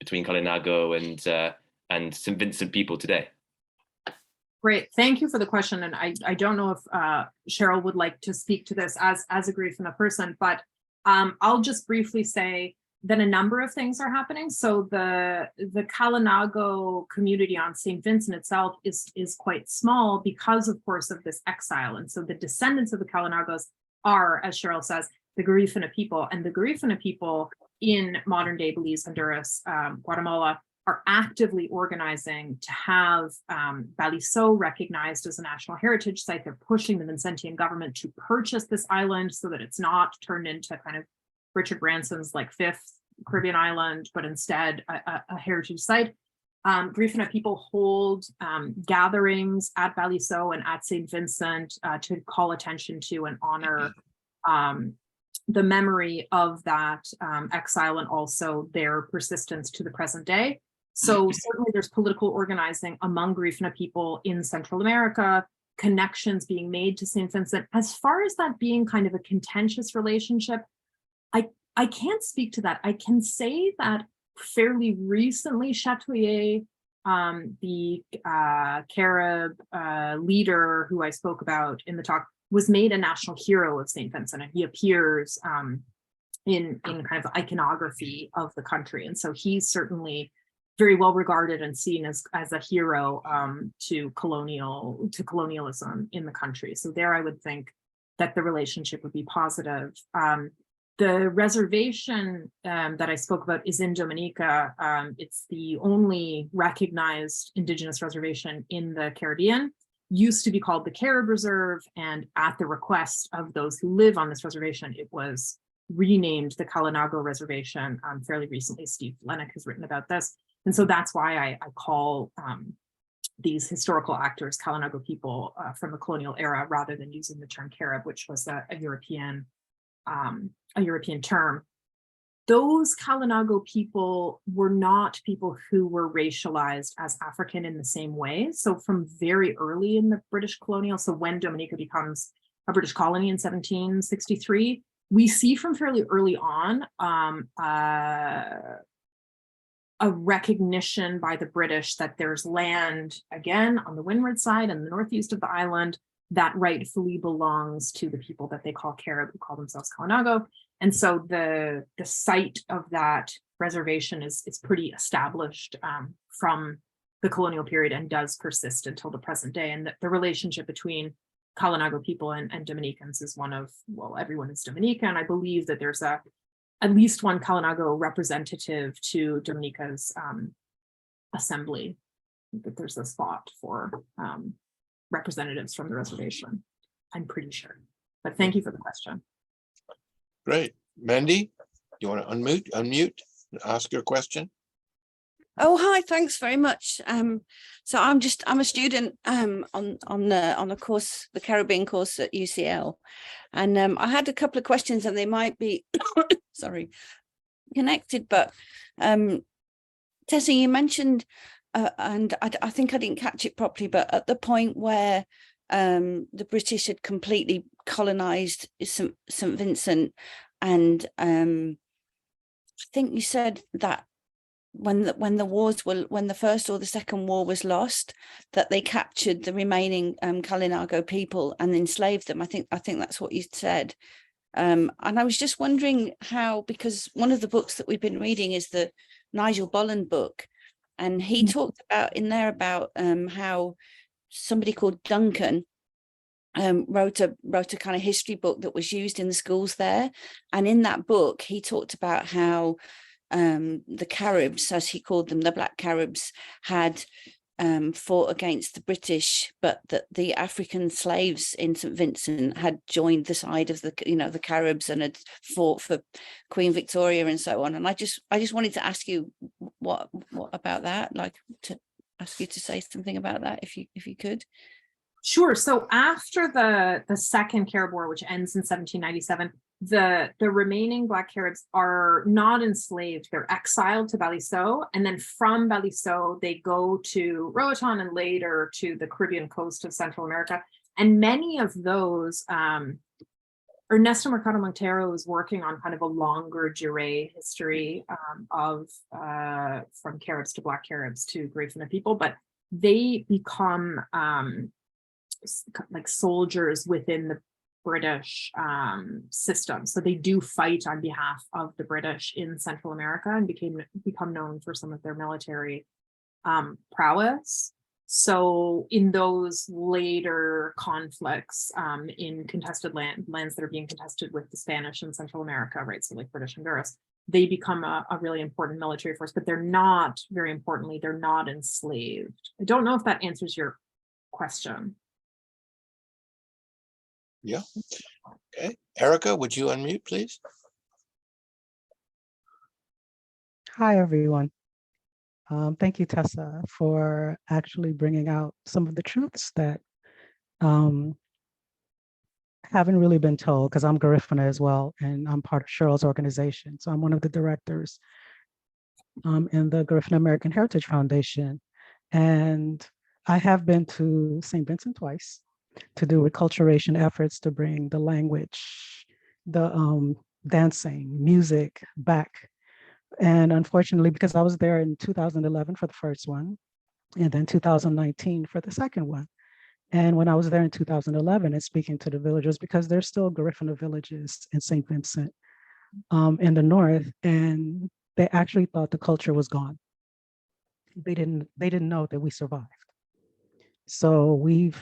[SPEAKER 5] Kalinago and St. Vincent people today?
[SPEAKER 2] Great, thank you for the question. And I don't know if Cheryl would like to speak to this as a Griffin person, but I'll just briefly say that a number of things are happening. So the Kalinago community on St. Vincent itself is quite small because, of course, of this exile. And so the descendants of the Kalinagos are, as Cheryl says, the Garifuna people. And the Garifuna people in modern day Belize, Honduras, Guatemala, are actively organizing to have Baliso recognized as a national heritage site. They're pushing the Vincentian government to purchase this island so that it's not turned into kind of Richard Branson's like fifth Caribbean island, but instead a heritage site. Garifuna people hold gatherings at Baliso and at St. Vincent to call attention to and honor the memory of that exile and also their persistence to the present day. So certainly there's political organizing among Garifuna people in Central America, connections being made to St. Vincent. As far as that being kind of a contentious relationship, I can't speak to that. I can say that fairly recently, Chatoyer, the Carib leader who I spoke about in the talk, was made a national hero of St. Vincent, and he appears in kind of iconography of the country. And so he's certainly very well regarded and seen as a hero to colonialism in the country. So there I would think that the relationship would be positive. The reservation that I spoke about is in Dominica. It's the only recognized Indigenous reservation in the Caribbean. Used to be called the Carib Reserve, and at the request of those who live on this reservation, it was renamed the Kalinago Reservation fairly recently. Steve Lennox has written about this. And so that's why I call these historical actors Kalinago people from the colonial era, rather than using the term Carib, which was a European a European term. Those Kalinago people were not people who were racialized as African in the same way. So from very early in the British colonial, so when Dominica becomes a British colony in 1763, we see from fairly early on a recognition by the British that there's land, again, on the windward side and the northeast of the island that rightfully belongs to the people that they call Carib, who call themselves Kalinago. And so the site of that reservation is pretty established from the colonial period and does persist until the present day. And the relationship between Kalinago people and Dominicans is one of, well, everyone is Dominican. I believe that there's at least one Kalinago representative to Dominica's assembly, that there's a spot for representatives from the reservation. I'm pretty sure, but thank you for the question.
[SPEAKER 1] Great. Mandy, you want to unmute, and ask your question?
[SPEAKER 6] Oh, hi, thanks very much. So I'm a student on the course, the Caribbean course at UCL. And I had a couple of questions and they might be, sorry, connected, but Tessa, you mentioned, and I think I didn't catch it properly, but at the point where the British had completely colonized St. Vincent, and I think you said that when the first or the second war was lost, that they captured the remaining Kalinago people and enslaved them. I think that's what you said. And I was just wondering how, because one of the books that we've been reading is the Nigel Bolland book, and he talked about in there about how somebody called Duncan wrote a kind of history book that was used in the schools there. And in that book, he talked about how the Caribs, as he called them, the Black Caribs, had fought against the British, but that the African slaves in St. Vincent had joined the side of the Caribs and had fought for Queen Victoria and so on. And I just wanted to ask you what about that, like to ask you to say something about that if you could.
[SPEAKER 2] Sure. So after the Second Carib War, which ends in 1797, the remaining Black Caribs are not enslaved. They're exiled to Baliceaux, and then from Baliceaux they go to Roatan and later to the Caribbean coast of Central America. And many of those, Ernesto Mercado Montero is working on kind of a longer durée history of from Caribs to Black Caribs to Grafina people, but they become like soldiers within the British system. So they do fight on behalf of the British in Central America and become known for some of their military prowess. So in those later conflicts in contested lands that are being contested with the Spanish in Central America, right? So like British Honduras, they become a really important military force, but they're not, very importantly, they're not enslaved. I don't know if that answers your question.
[SPEAKER 1] Yeah. Okay. Erica, would you unmute, please?
[SPEAKER 7] Hi, everyone. Thank you, Tessa, for actually bringing out some of the truths that haven't really been told, because I'm Garifuna as well, and I'm part of Cheryl's organization. So I'm one of the directors in the Garifuna American Heritage Foundation. And I have been to St. Vincent twice to do reculturation efforts to bring the language, the dancing, music back. And unfortunately, because I was there in 2011 for the first one, and then 2019 for the second one. And when I was there in 2011 and speaking to the villagers, because there's still Garifuna villages in St. Vincent in the north, and they actually thought the culture was gone. They didn't know that we survived. So we've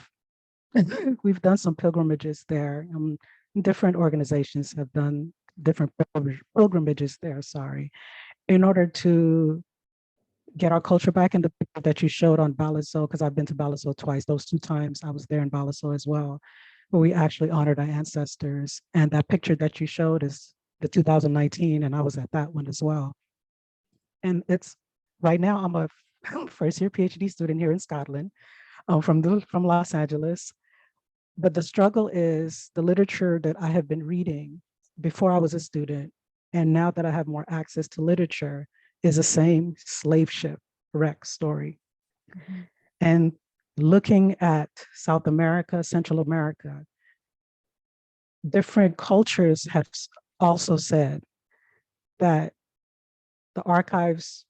[SPEAKER 7] done some pilgrimages there. Different organizations have done different pilgrimages there, in order to get our culture back. In the picture that you showed on Baliceaux, because I've been to Baliceaux twice, those 2 times I was there in Baliceaux as well, where we actually honored our ancestors. And that picture that you showed is the 2019, and I was at that one as well. And it's, right now I'm a first-year PhD student here in Scotland, from Los Angeles. But the struggle is the literature that I have been reading before I was a student, and now that I have more access to literature, is the same slave ship wreck story. And looking at South America, Central America, different cultures have also said that the archives,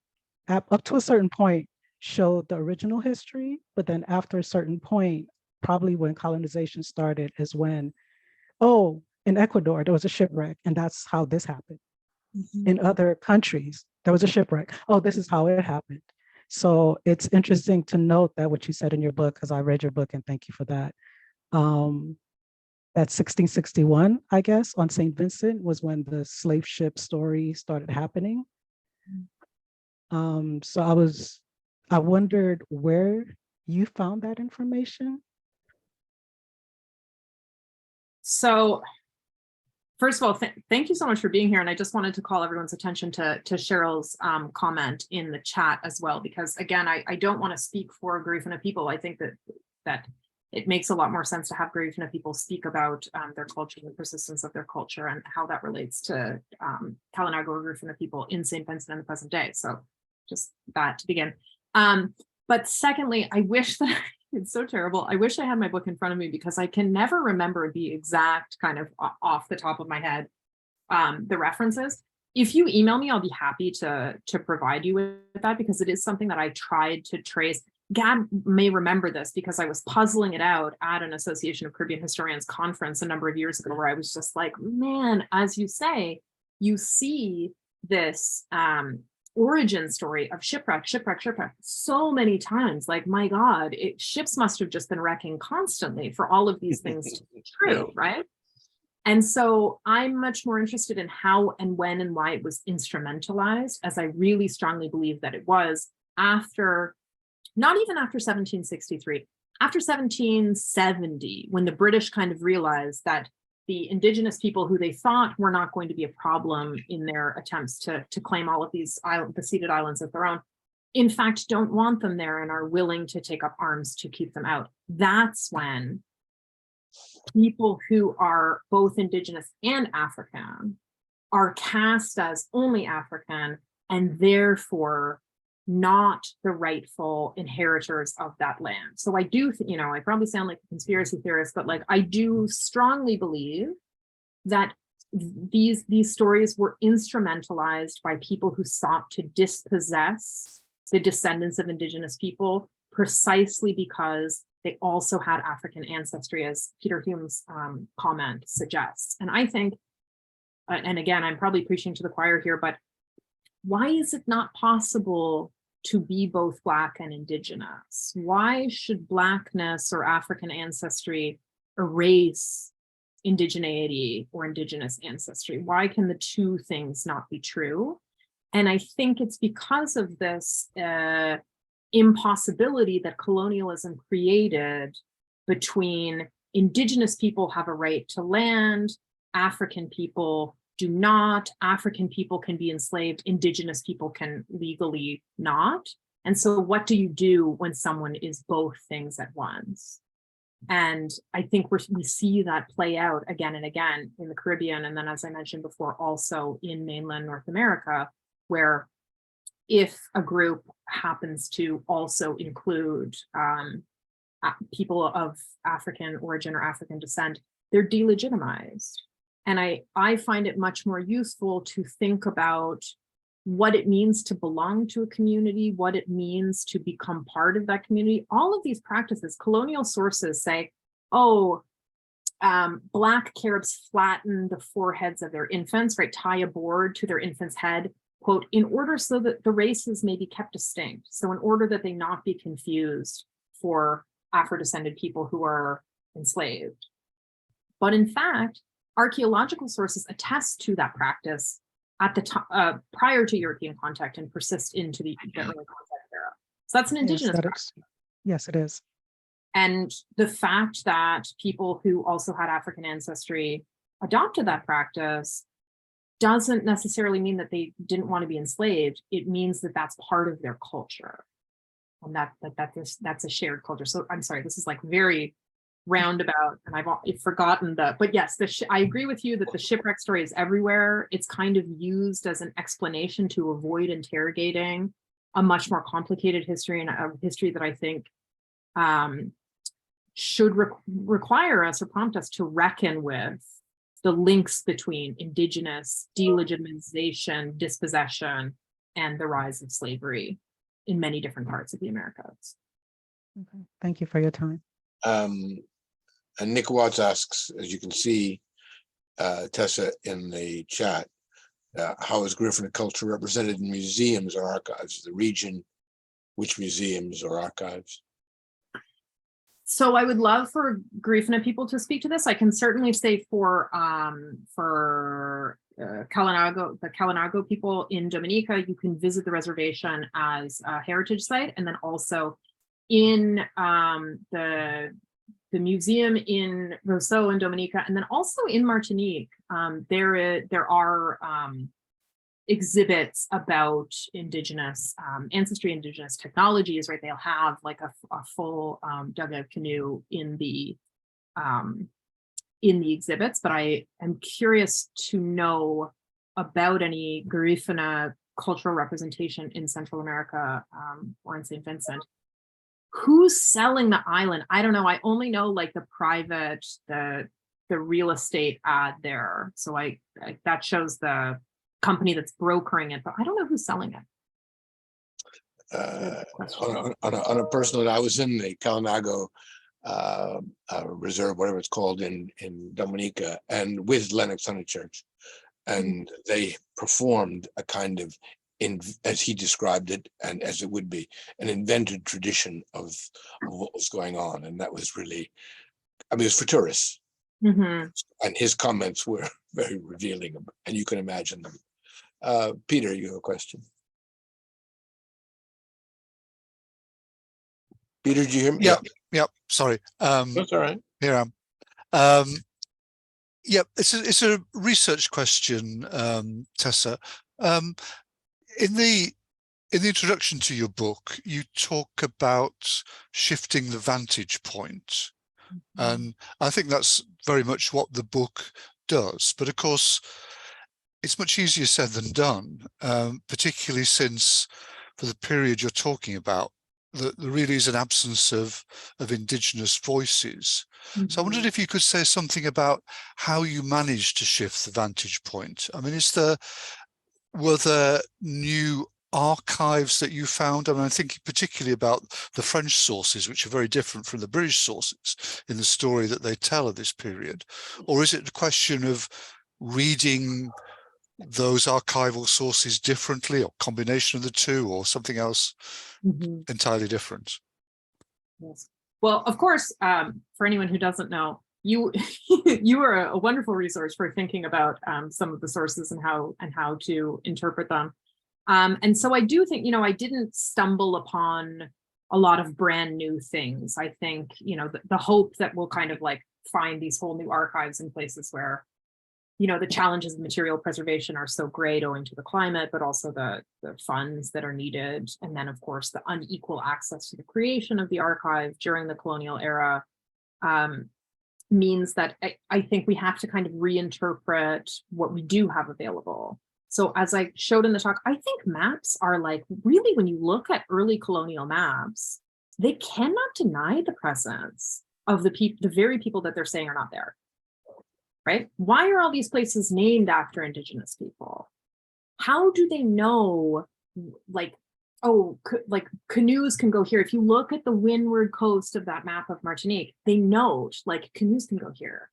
[SPEAKER 7] up to a certain point, showed the original history, but then after a certain point, probably when colonization started, is when, oh, in Ecuador, there was a shipwreck, and that's how this happened. In other countries, there was a shipwreck. Oh, this is how it happened. So it's interesting to note that what you said in your book, because I read your book and thank you for that. That 1661, I guess, on St. Vincent was when the slave ship story started happening. So I wondered where you found that information.
[SPEAKER 2] So first of all, thank you so much for being here. And I just wanted to call everyone's attention to Cheryl's comment in the chat as well, because again, I don't want to speak for Garifuna people. I think that it makes a lot more sense to have Garifuna people speak about their culture, the persistence of their culture, and how that relates to Kalinago or Garifuna people in St. Vincent in the present day. So just that to begin. But secondly, I wish that it's so terrible. I wish I had my book in front of me because I can never remember the exact kind of off the top of my head, the references. If you email me, I'll be happy to provide you with that, because it is something that I tried to trace. Gad may remember this because I was puzzling it out at an Association of Caribbean Historians conference a number of years ago, where I was just like, man, as you say, you see this origin story of shipwreck so many times. Like, my God, ships must have just been wrecking constantly for all of these things to be true, right? And so I'm much more interested in how and when and why it was instrumentalized, as I really strongly believe that it was after, not even after 1763, after 1770, when the British kind of realized that the indigenous people who they thought were not going to be a problem in their attempts to claim all of these the ceded islands of their own, in fact, don't want them there and are willing to take up arms to keep them out. That's when people who are both indigenous and African are cast as only African, and therefore not the rightful inheritors of that land. So I do, I probably sound like a conspiracy theorist, but like, I do strongly believe that these stories were instrumentalized by people who sought to dispossess the descendants of indigenous people, precisely because they also had African ancestry, as Peter Hume's comment suggests. And I think, and again, I'm probably preaching to the choir here, but why is it not possible to be both Black and Indigenous? Why should Blackness or African ancestry erase indigeneity or Indigenous ancestry? Why can the two things not be true? And I think it's because of this impossibility that colonialism created between Indigenous people have a right to land, African people do not. African people can be enslaved, Indigenous people can legally not. And so what do you do when someone is both things at once? And I think we see that play out again and again in the Caribbean. And then, as I mentioned before, also in mainland North America, where if a group happens to also include people of African origin or African descent, they're delegitimized. And I find it much more useful to think about what it means to belong to a community, what it means to become part of that community. All of these practices, colonial sources say, oh, Black Caribs flatten the foreheads of their infants, right? Tie a board to their infant's head, quote, in order so that the races may be kept distinct. So in order that they not be confused for Afro-descended people who are enslaved. But in fact, archaeological sources attest to that practice at the time prior to European contact and persist into the early contact era. So that's an indigenous practice.
[SPEAKER 7] Yes, it is.
[SPEAKER 2] And the fact that people who also had African ancestry adopted that practice doesn't necessarily mean that they didn't want to be enslaved. It means that that's part of their culture, and that's a shared culture. So I'm sorry, this is like very roundabout, and I've forgotten that. But yes, I agree with you that the shipwreck story is everywhere. It's kind of used as an explanation to avoid interrogating a much more complicated history, and a history that I think should require us or prompt us to reckon with the links between indigenous delegitimization, dispossession, and the rise of slavery in many different parts of the Americas.
[SPEAKER 7] Okay. Thank you for your time.
[SPEAKER 1] And Nick Watts asks, as you can see, Tessa, in the chat, how is Griffin culture represented in museums or archives? The region, which museums or archives?
[SPEAKER 2] So I would love for Griffin people to speak to this. I can certainly say for Kalinago, the Kalinago people in Dominica, you can visit the reservation as a heritage site, and then also in the museum in Rousseau and Dominica, and then also in Martinique, there are exhibits about indigenous ancestry, indigenous technologies, right? They'll have like a full dugout canoe in the exhibits, but I am curious to know about any Garifuna cultural representation in Central America or in St. Vincent. Who's selling the island? I don't know. I only know like the private, the real estate ad there. So I that shows the company that's brokering it, but I don't know who's selling it.
[SPEAKER 1] On a personal note, I was in the Kalinago reserve, whatever it's called, in Dominica, and with Lennox Honeychurch, and they performed a kind of, as he described it, and as it would be, an invented tradition of what was going on, and that was really, I mean, it was for tourists, and his comments were very revealing, and you can imagine them. Peter, you have a question? Peter, did you hear me?
[SPEAKER 4] Yeah. Sorry.
[SPEAKER 1] That's all right.
[SPEAKER 4] Here I am. Yeah, it's a research question, Tessa. In the introduction to your book, you talk about shifting the vantage point, and I think that's very much what the book does. But of course, it's much easier said than done, particularly since for the period you're talking about, there really is an absence of indigenous voices. So I wondered if you could say something about how you managed to shift the vantage point. I mean, were there new archives that you found? I mean, I'm thinking particularly about the French sources, which are very different from the British sources in the story that they tell of this period. Or is it a question of reading those archival sources differently, or combination of the two, or something else entirely different?
[SPEAKER 2] Yes. Well, of course, for anyone who doesn't know, you are a wonderful resource for thinking about some of the sources and how to interpret them. And so I do think, I didn't stumble upon a lot of brand new things. I think, the hope that we'll kind of like find these whole new archives in places where, the challenges of material preservation are so great owing to the climate, but also the funds that are needed. And then, of course, the unequal access to the creation of the archive during the colonial era means that I think we have to kind of reinterpret what we do have available. So as I showed in the talk, I think maps are like, really, when you look at early colonial maps, they cannot deny the presence of the very people that they're saying are not there. Right? Why are all these places named after indigenous people? How do they know, like, canoes can go here? If you look at the windward coast of that map of Martinique, they note like canoes can go here.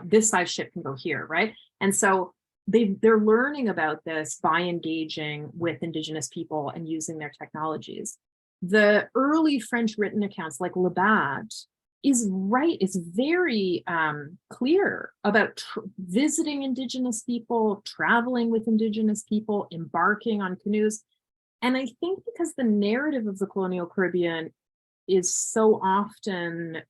[SPEAKER 2] This size ship can go here, right? And so they're learning about this by engaging with indigenous people and using their technologies. The early French written accounts, like Labat, is very clear about visiting indigenous people, traveling with indigenous people, embarking on canoes. And I think because the narrative of the colonial Caribbean is so often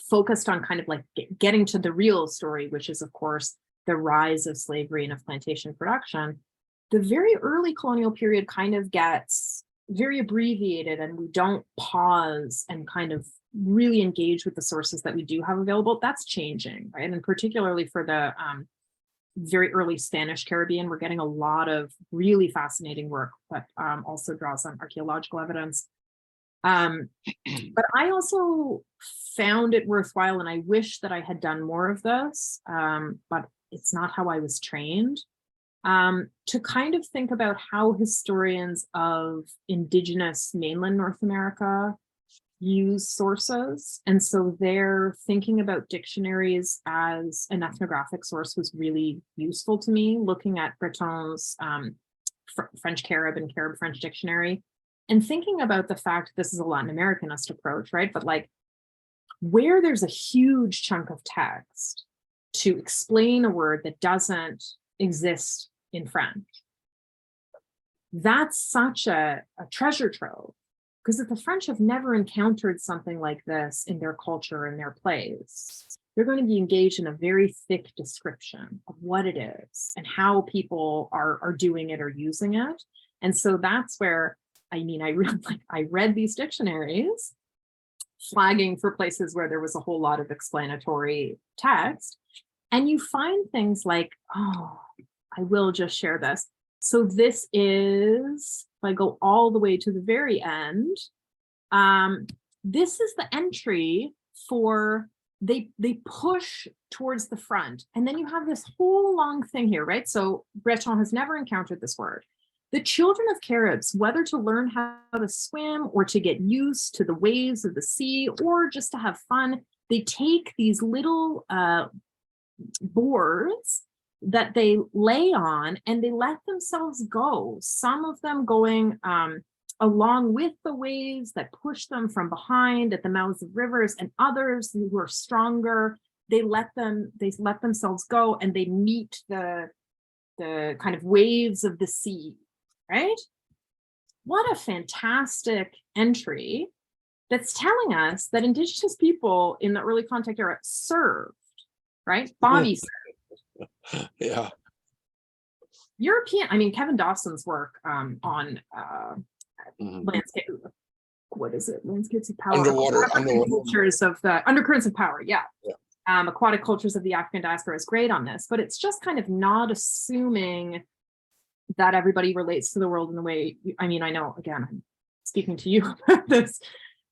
[SPEAKER 2] focused on kind of like getting to the real story, which is, of course, the rise of slavery and of plantation production, the very early colonial period kind of gets very abbreviated and we don't pause and kind of really engage with the sources that we do have available, that's changing, right? And particularly for the very early Spanish Caribbean, we're getting a lot of really fascinating work, but also draws on archaeological evidence. But I also found it worthwhile, and I wish that I had done more of this, but it's not how I was trained, to kind of think about how historians of Indigenous mainland North America use sources. And so they're thinking about dictionaries as an ethnographic source was really useful to me, looking at Breton's French Carib and Carib French dictionary, and thinking about the fact this is a Latin Americanist approach, right? But like where there's a huge chunk of text to explain a word that doesn't exist in French, that's such a treasure trove. Because if the French have never encountered something like this in their culture and their plays, they're going to be engaged in a very thick description of what it is and how people are doing it or using it. And so that's where, I mean, I read these dictionaries, flagging for places where there was a whole lot of explanatory text. And you find things like, oh, I will just share this. So this is, if I go all the way to the very end, this is the entry for, they push towards the front. And then you have this whole long thing here, right? So Breton has never encountered this word. The children of Caribs, whether to learn how to swim or to get used to the waves of the sea or just to have fun, they take these little boards that they lay on and they let themselves go. Some of them going along with the waves that push them from behind at the mouths of rivers, and others who are stronger, they let themselves go and they meet the kind of waves of the sea, right? What a fantastic entry that's telling us that Indigenous people in the early contact era served, right? Body served.
[SPEAKER 1] Yeah.
[SPEAKER 2] European, I mean, Kevin Dawson's work on landscape, what is it? Landscapes of power.
[SPEAKER 1] Underwater
[SPEAKER 2] cultures of the undercurrents of power. Yeah.
[SPEAKER 1] Yeah.
[SPEAKER 2] Aquatic cultures of the African diaspora is great on this, but it's just kind of not assuming that everybody relates to the world in the way, I mean, I know, again, I'm speaking to you about this,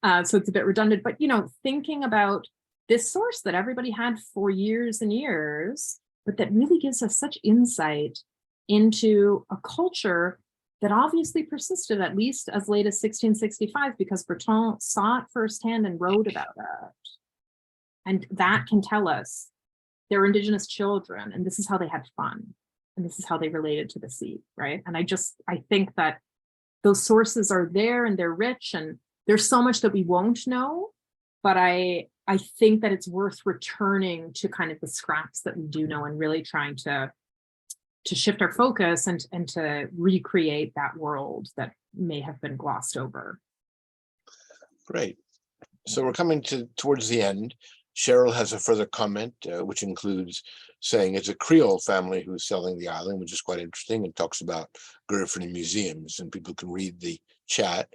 [SPEAKER 2] so it's a bit redundant, but, you know, thinking about this source that everybody had for years and years, but that really gives us such insight into a culture that obviously persisted at least as late as 1665, because Breton saw it firsthand and wrote about it. And that can tell us they're Indigenous children, and this is how they had fun, and this is how they related to the sea, right? And I think that those sources are there and they're rich, and there's so much that we won't know, but I think that it's worth returning to kind of the scraps that we do know and really trying to shift our focus and to recreate that world that may have been glossed over.
[SPEAKER 1] Great. So we're coming towards the end. Cheryl has a further comment, which includes saying it's a Creole family who's selling the island, which is quite interesting, and talks about Garifuni museums, and people can read the chat.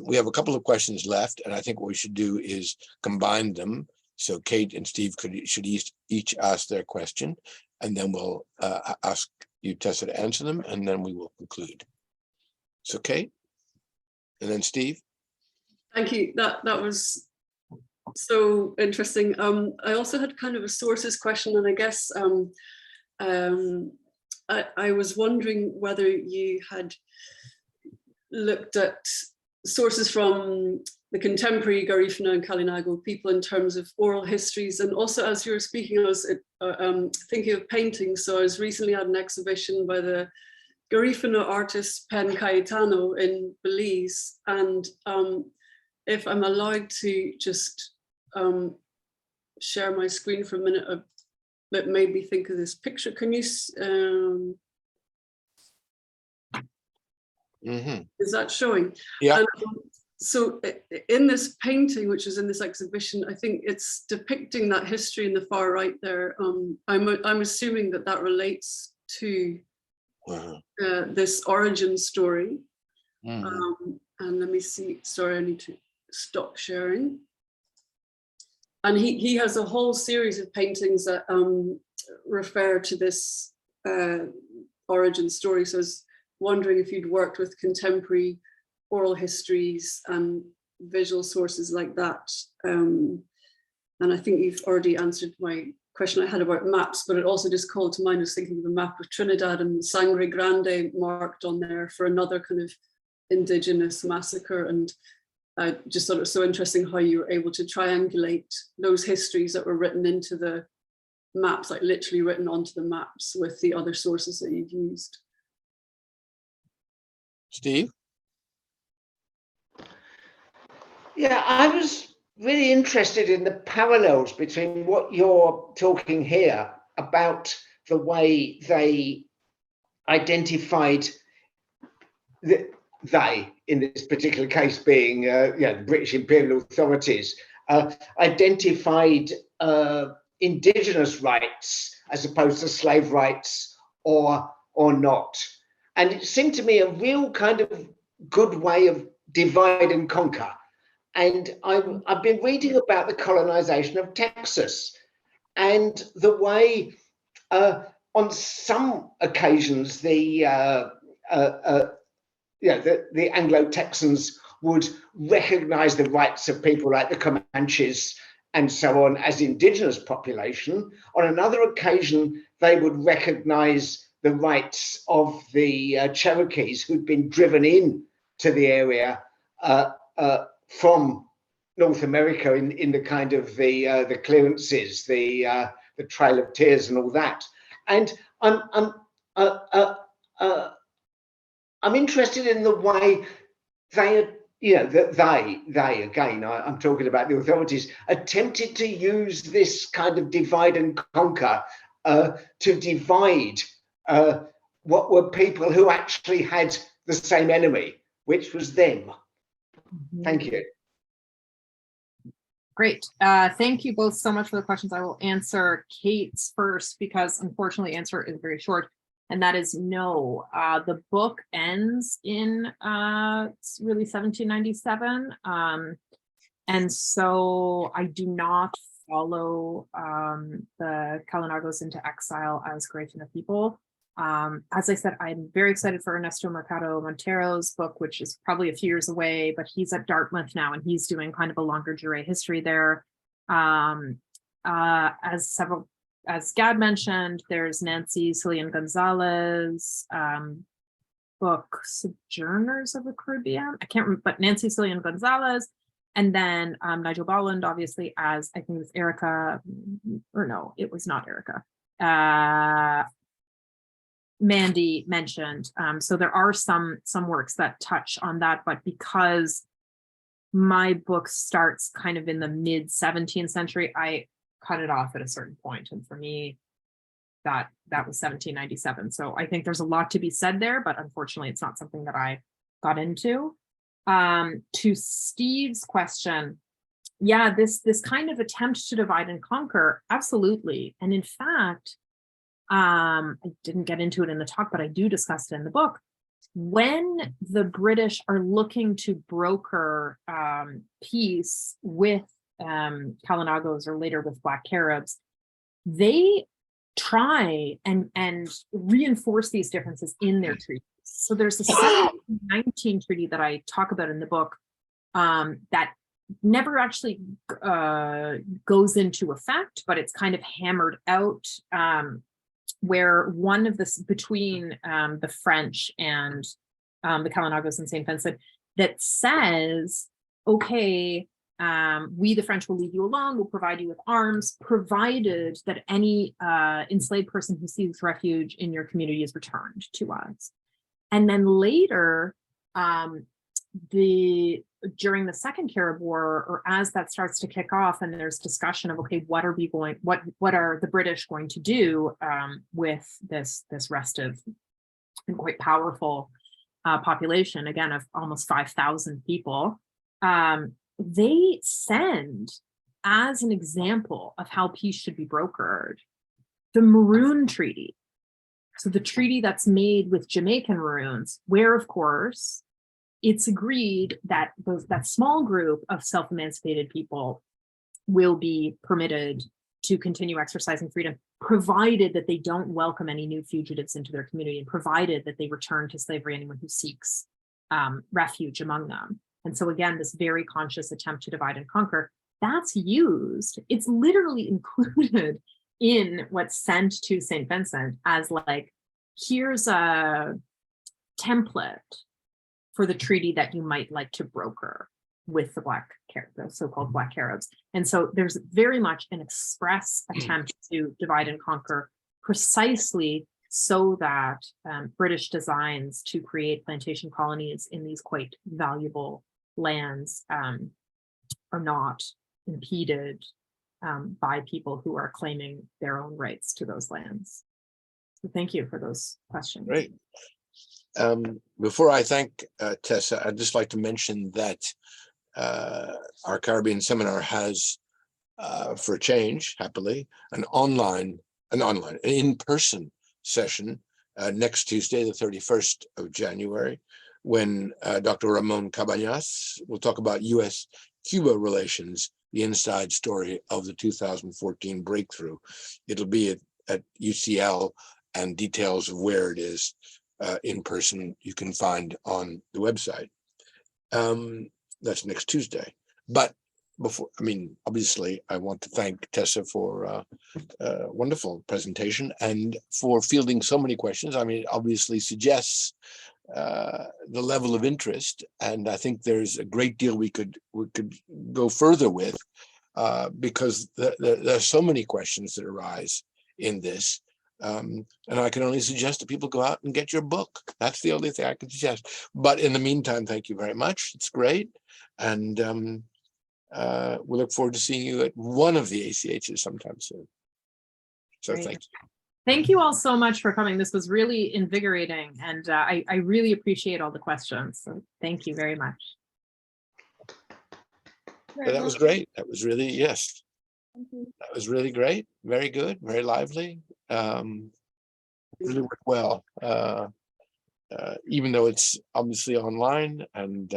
[SPEAKER 1] We have a couple of questions left, and I think what we should do is combine them. So Kate and Steve should each ask their question, and then we'll ask you, Tessa, to answer them, and then we will conclude. So Kate, and then Steve.
[SPEAKER 8] Thank you. That was so interesting. I also had kind of a sources question, and I guess I was wondering whether you had looked at sources from the contemporary Garifuna and Kalinago people in terms of oral histories, and also as you were speaking, I was thinking of paintings. So I was recently at an exhibition by the Garifuna artist Pen Cayetano in Belize, and if I'm allowed to just share my screen for a minute, that made me think of this picture. Can you? Is that showing?
[SPEAKER 1] Yeah.
[SPEAKER 8] So in this painting, which is in this exhibition, I think it's depicting that history in the far right there. I'm assuming that relates to this origin story. And let me see, sorry, I need to stop sharing. And he has a whole series of paintings that refer to this origin story. So I was wondering if you'd worked with contemporary oral histories and visual sources like that. And I think you've already answered my question I had about maps, but it also just called to mind, I was thinking of a map of Trinidad and Sangre Grande marked on there for another kind of indigenous massacre. And I just thought it was so interesting how you were able to triangulate those histories that were written into the maps, like literally written onto the maps with the other sources that you've used.
[SPEAKER 1] Steve?
[SPEAKER 9] Yeah, I was really interested in the parallels between what you're talking here about the way they identified they, in this particular case being the British imperial authorities, identified indigenous rights as opposed to slave rights or not. And it seemed to me a real kind of good way of divide and conquer. And I've been reading about the colonization of Texas and the way on some occasions the Anglo-Texans would recognize the rights of people like the Comanches and so on as indigenous population. On another occasion, they would recognize the rights of the Cherokees who'd been driven in to the area from North America in the kind of the clearances, the Trail of Tears and all that. And I'm interested in the way they, they again, I'm talking about the authorities, attempted to use this kind of divide and conquer to divide what were people who actually had the same enemy, which was them. Thank you.
[SPEAKER 2] Great. Thank you both so much for the questions. I will answer Kate's first because unfortunately the answer is very short. And that is no. The book ends in it's really 1797. And so I do not follow the Kalinagos into exile as Garifuna people. As I said, I'm very excited for Ernesto Mercado Montero's book, which is probably a few years away, but he's at Dartmouth now and he's doing kind of a longer durée history there. As Gad mentioned, there's Nancy Cillian Gonzalez book, Sojourners of the Caribbean. I can't remember, but Nancy Cillian Gonzalez, and then Nigel Bolland, obviously, as I think it was Erica, or no, it was not Erica. Mandy mentioned. So there are some works that touch on that, but because my book starts kind of in the mid 17th century, I cut it off at a certain point, and for me that was 1797. So I think there's a lot to be said there, but unfortunately it's not something that I got into. To Steve's question, yeah, this kind of attempt to divide and conquer, absolutely. And in fact, I didn't get into it in the talk, but I do discuss it in the book. When the British are looking to broker peace with Kalinagos or later with Black Caribs, they try and reinforce these differences in their treaties. So there's a 1719 treaty that I talk about in the book that never actually goes into effect, but it's kind of hammered out, where one of this between the French and the Kalinagos and St. Vincent that says, okay, we, the French, will leave you alone, we'll provide you with arms, provided that any enslaved person who seeks refuge in your community is returned to us. And then later, during the Second Carib War, or as that starts to kick off, and there's discussion of, okay, what are the British going to do with this restive and quite powerful population, again, of almost 5,000 people. They send, as an example of how peace should be brokered, the Maroon Treaty. So the treaty that's made with Jamaican Maroons, where, of course, it's agreed that that small group of self-emancipated people will be permitted to continue exercising freedom, provided that they don't welcome any new fugitives into their community, and provided that they return to slavery anyone who seeks refuge among them. And so again, this very conscious attempt to divide and conquer, that's used, it's literally included in what's sent to St. Vincent as like, here's a template for the treaty that you might like to broker with the the so-called Black Caribs. And so there's very much an express attempt to divide and conquer, precisely so that British designs to create plantation colonies in these quite valuable lands are not impeded by people who are claiming their own rights to those lands. So thank you for those questions.
[SPEAKER 1] Great. Before I thank Tessa, I'd just like to mention that our Caribbean seminar has, for a change, happily, an in-person session next Tuesday, the 31st of January, when Dr. Ramon Cabañas will talk about U.S.-Cuba relations, the inside story of the 2014 breakthrough. It'll be at UCL, and details of where it is in person you can find on the website. That's next Tuesday. But before, obviously, I want to thank Tessa for a wonderful presentation and for fielding so many questions. Obviously suggests the level of interest, and I think there's a great deal we could go further with because there are so many questions that arise in this. And I can only suggest that people go out and get your book. That's the only thing I can suggest. But in the meantime, thank you very much. It's great. And we look forward to seeing you at one of the ACHs sometime soon. So
[SPEAKER 2] Great.
[SPEAKER 1] thank you.
[SPEAKER 2] Thank you all so much for coming. This was really invigorating, and I really appreciate all the questions. So thank you very much.
[SPEAKER 1] But that was great. That was really, yes. That was really great. Very good. Very lively. Really worked well. Even though it's obviously online, and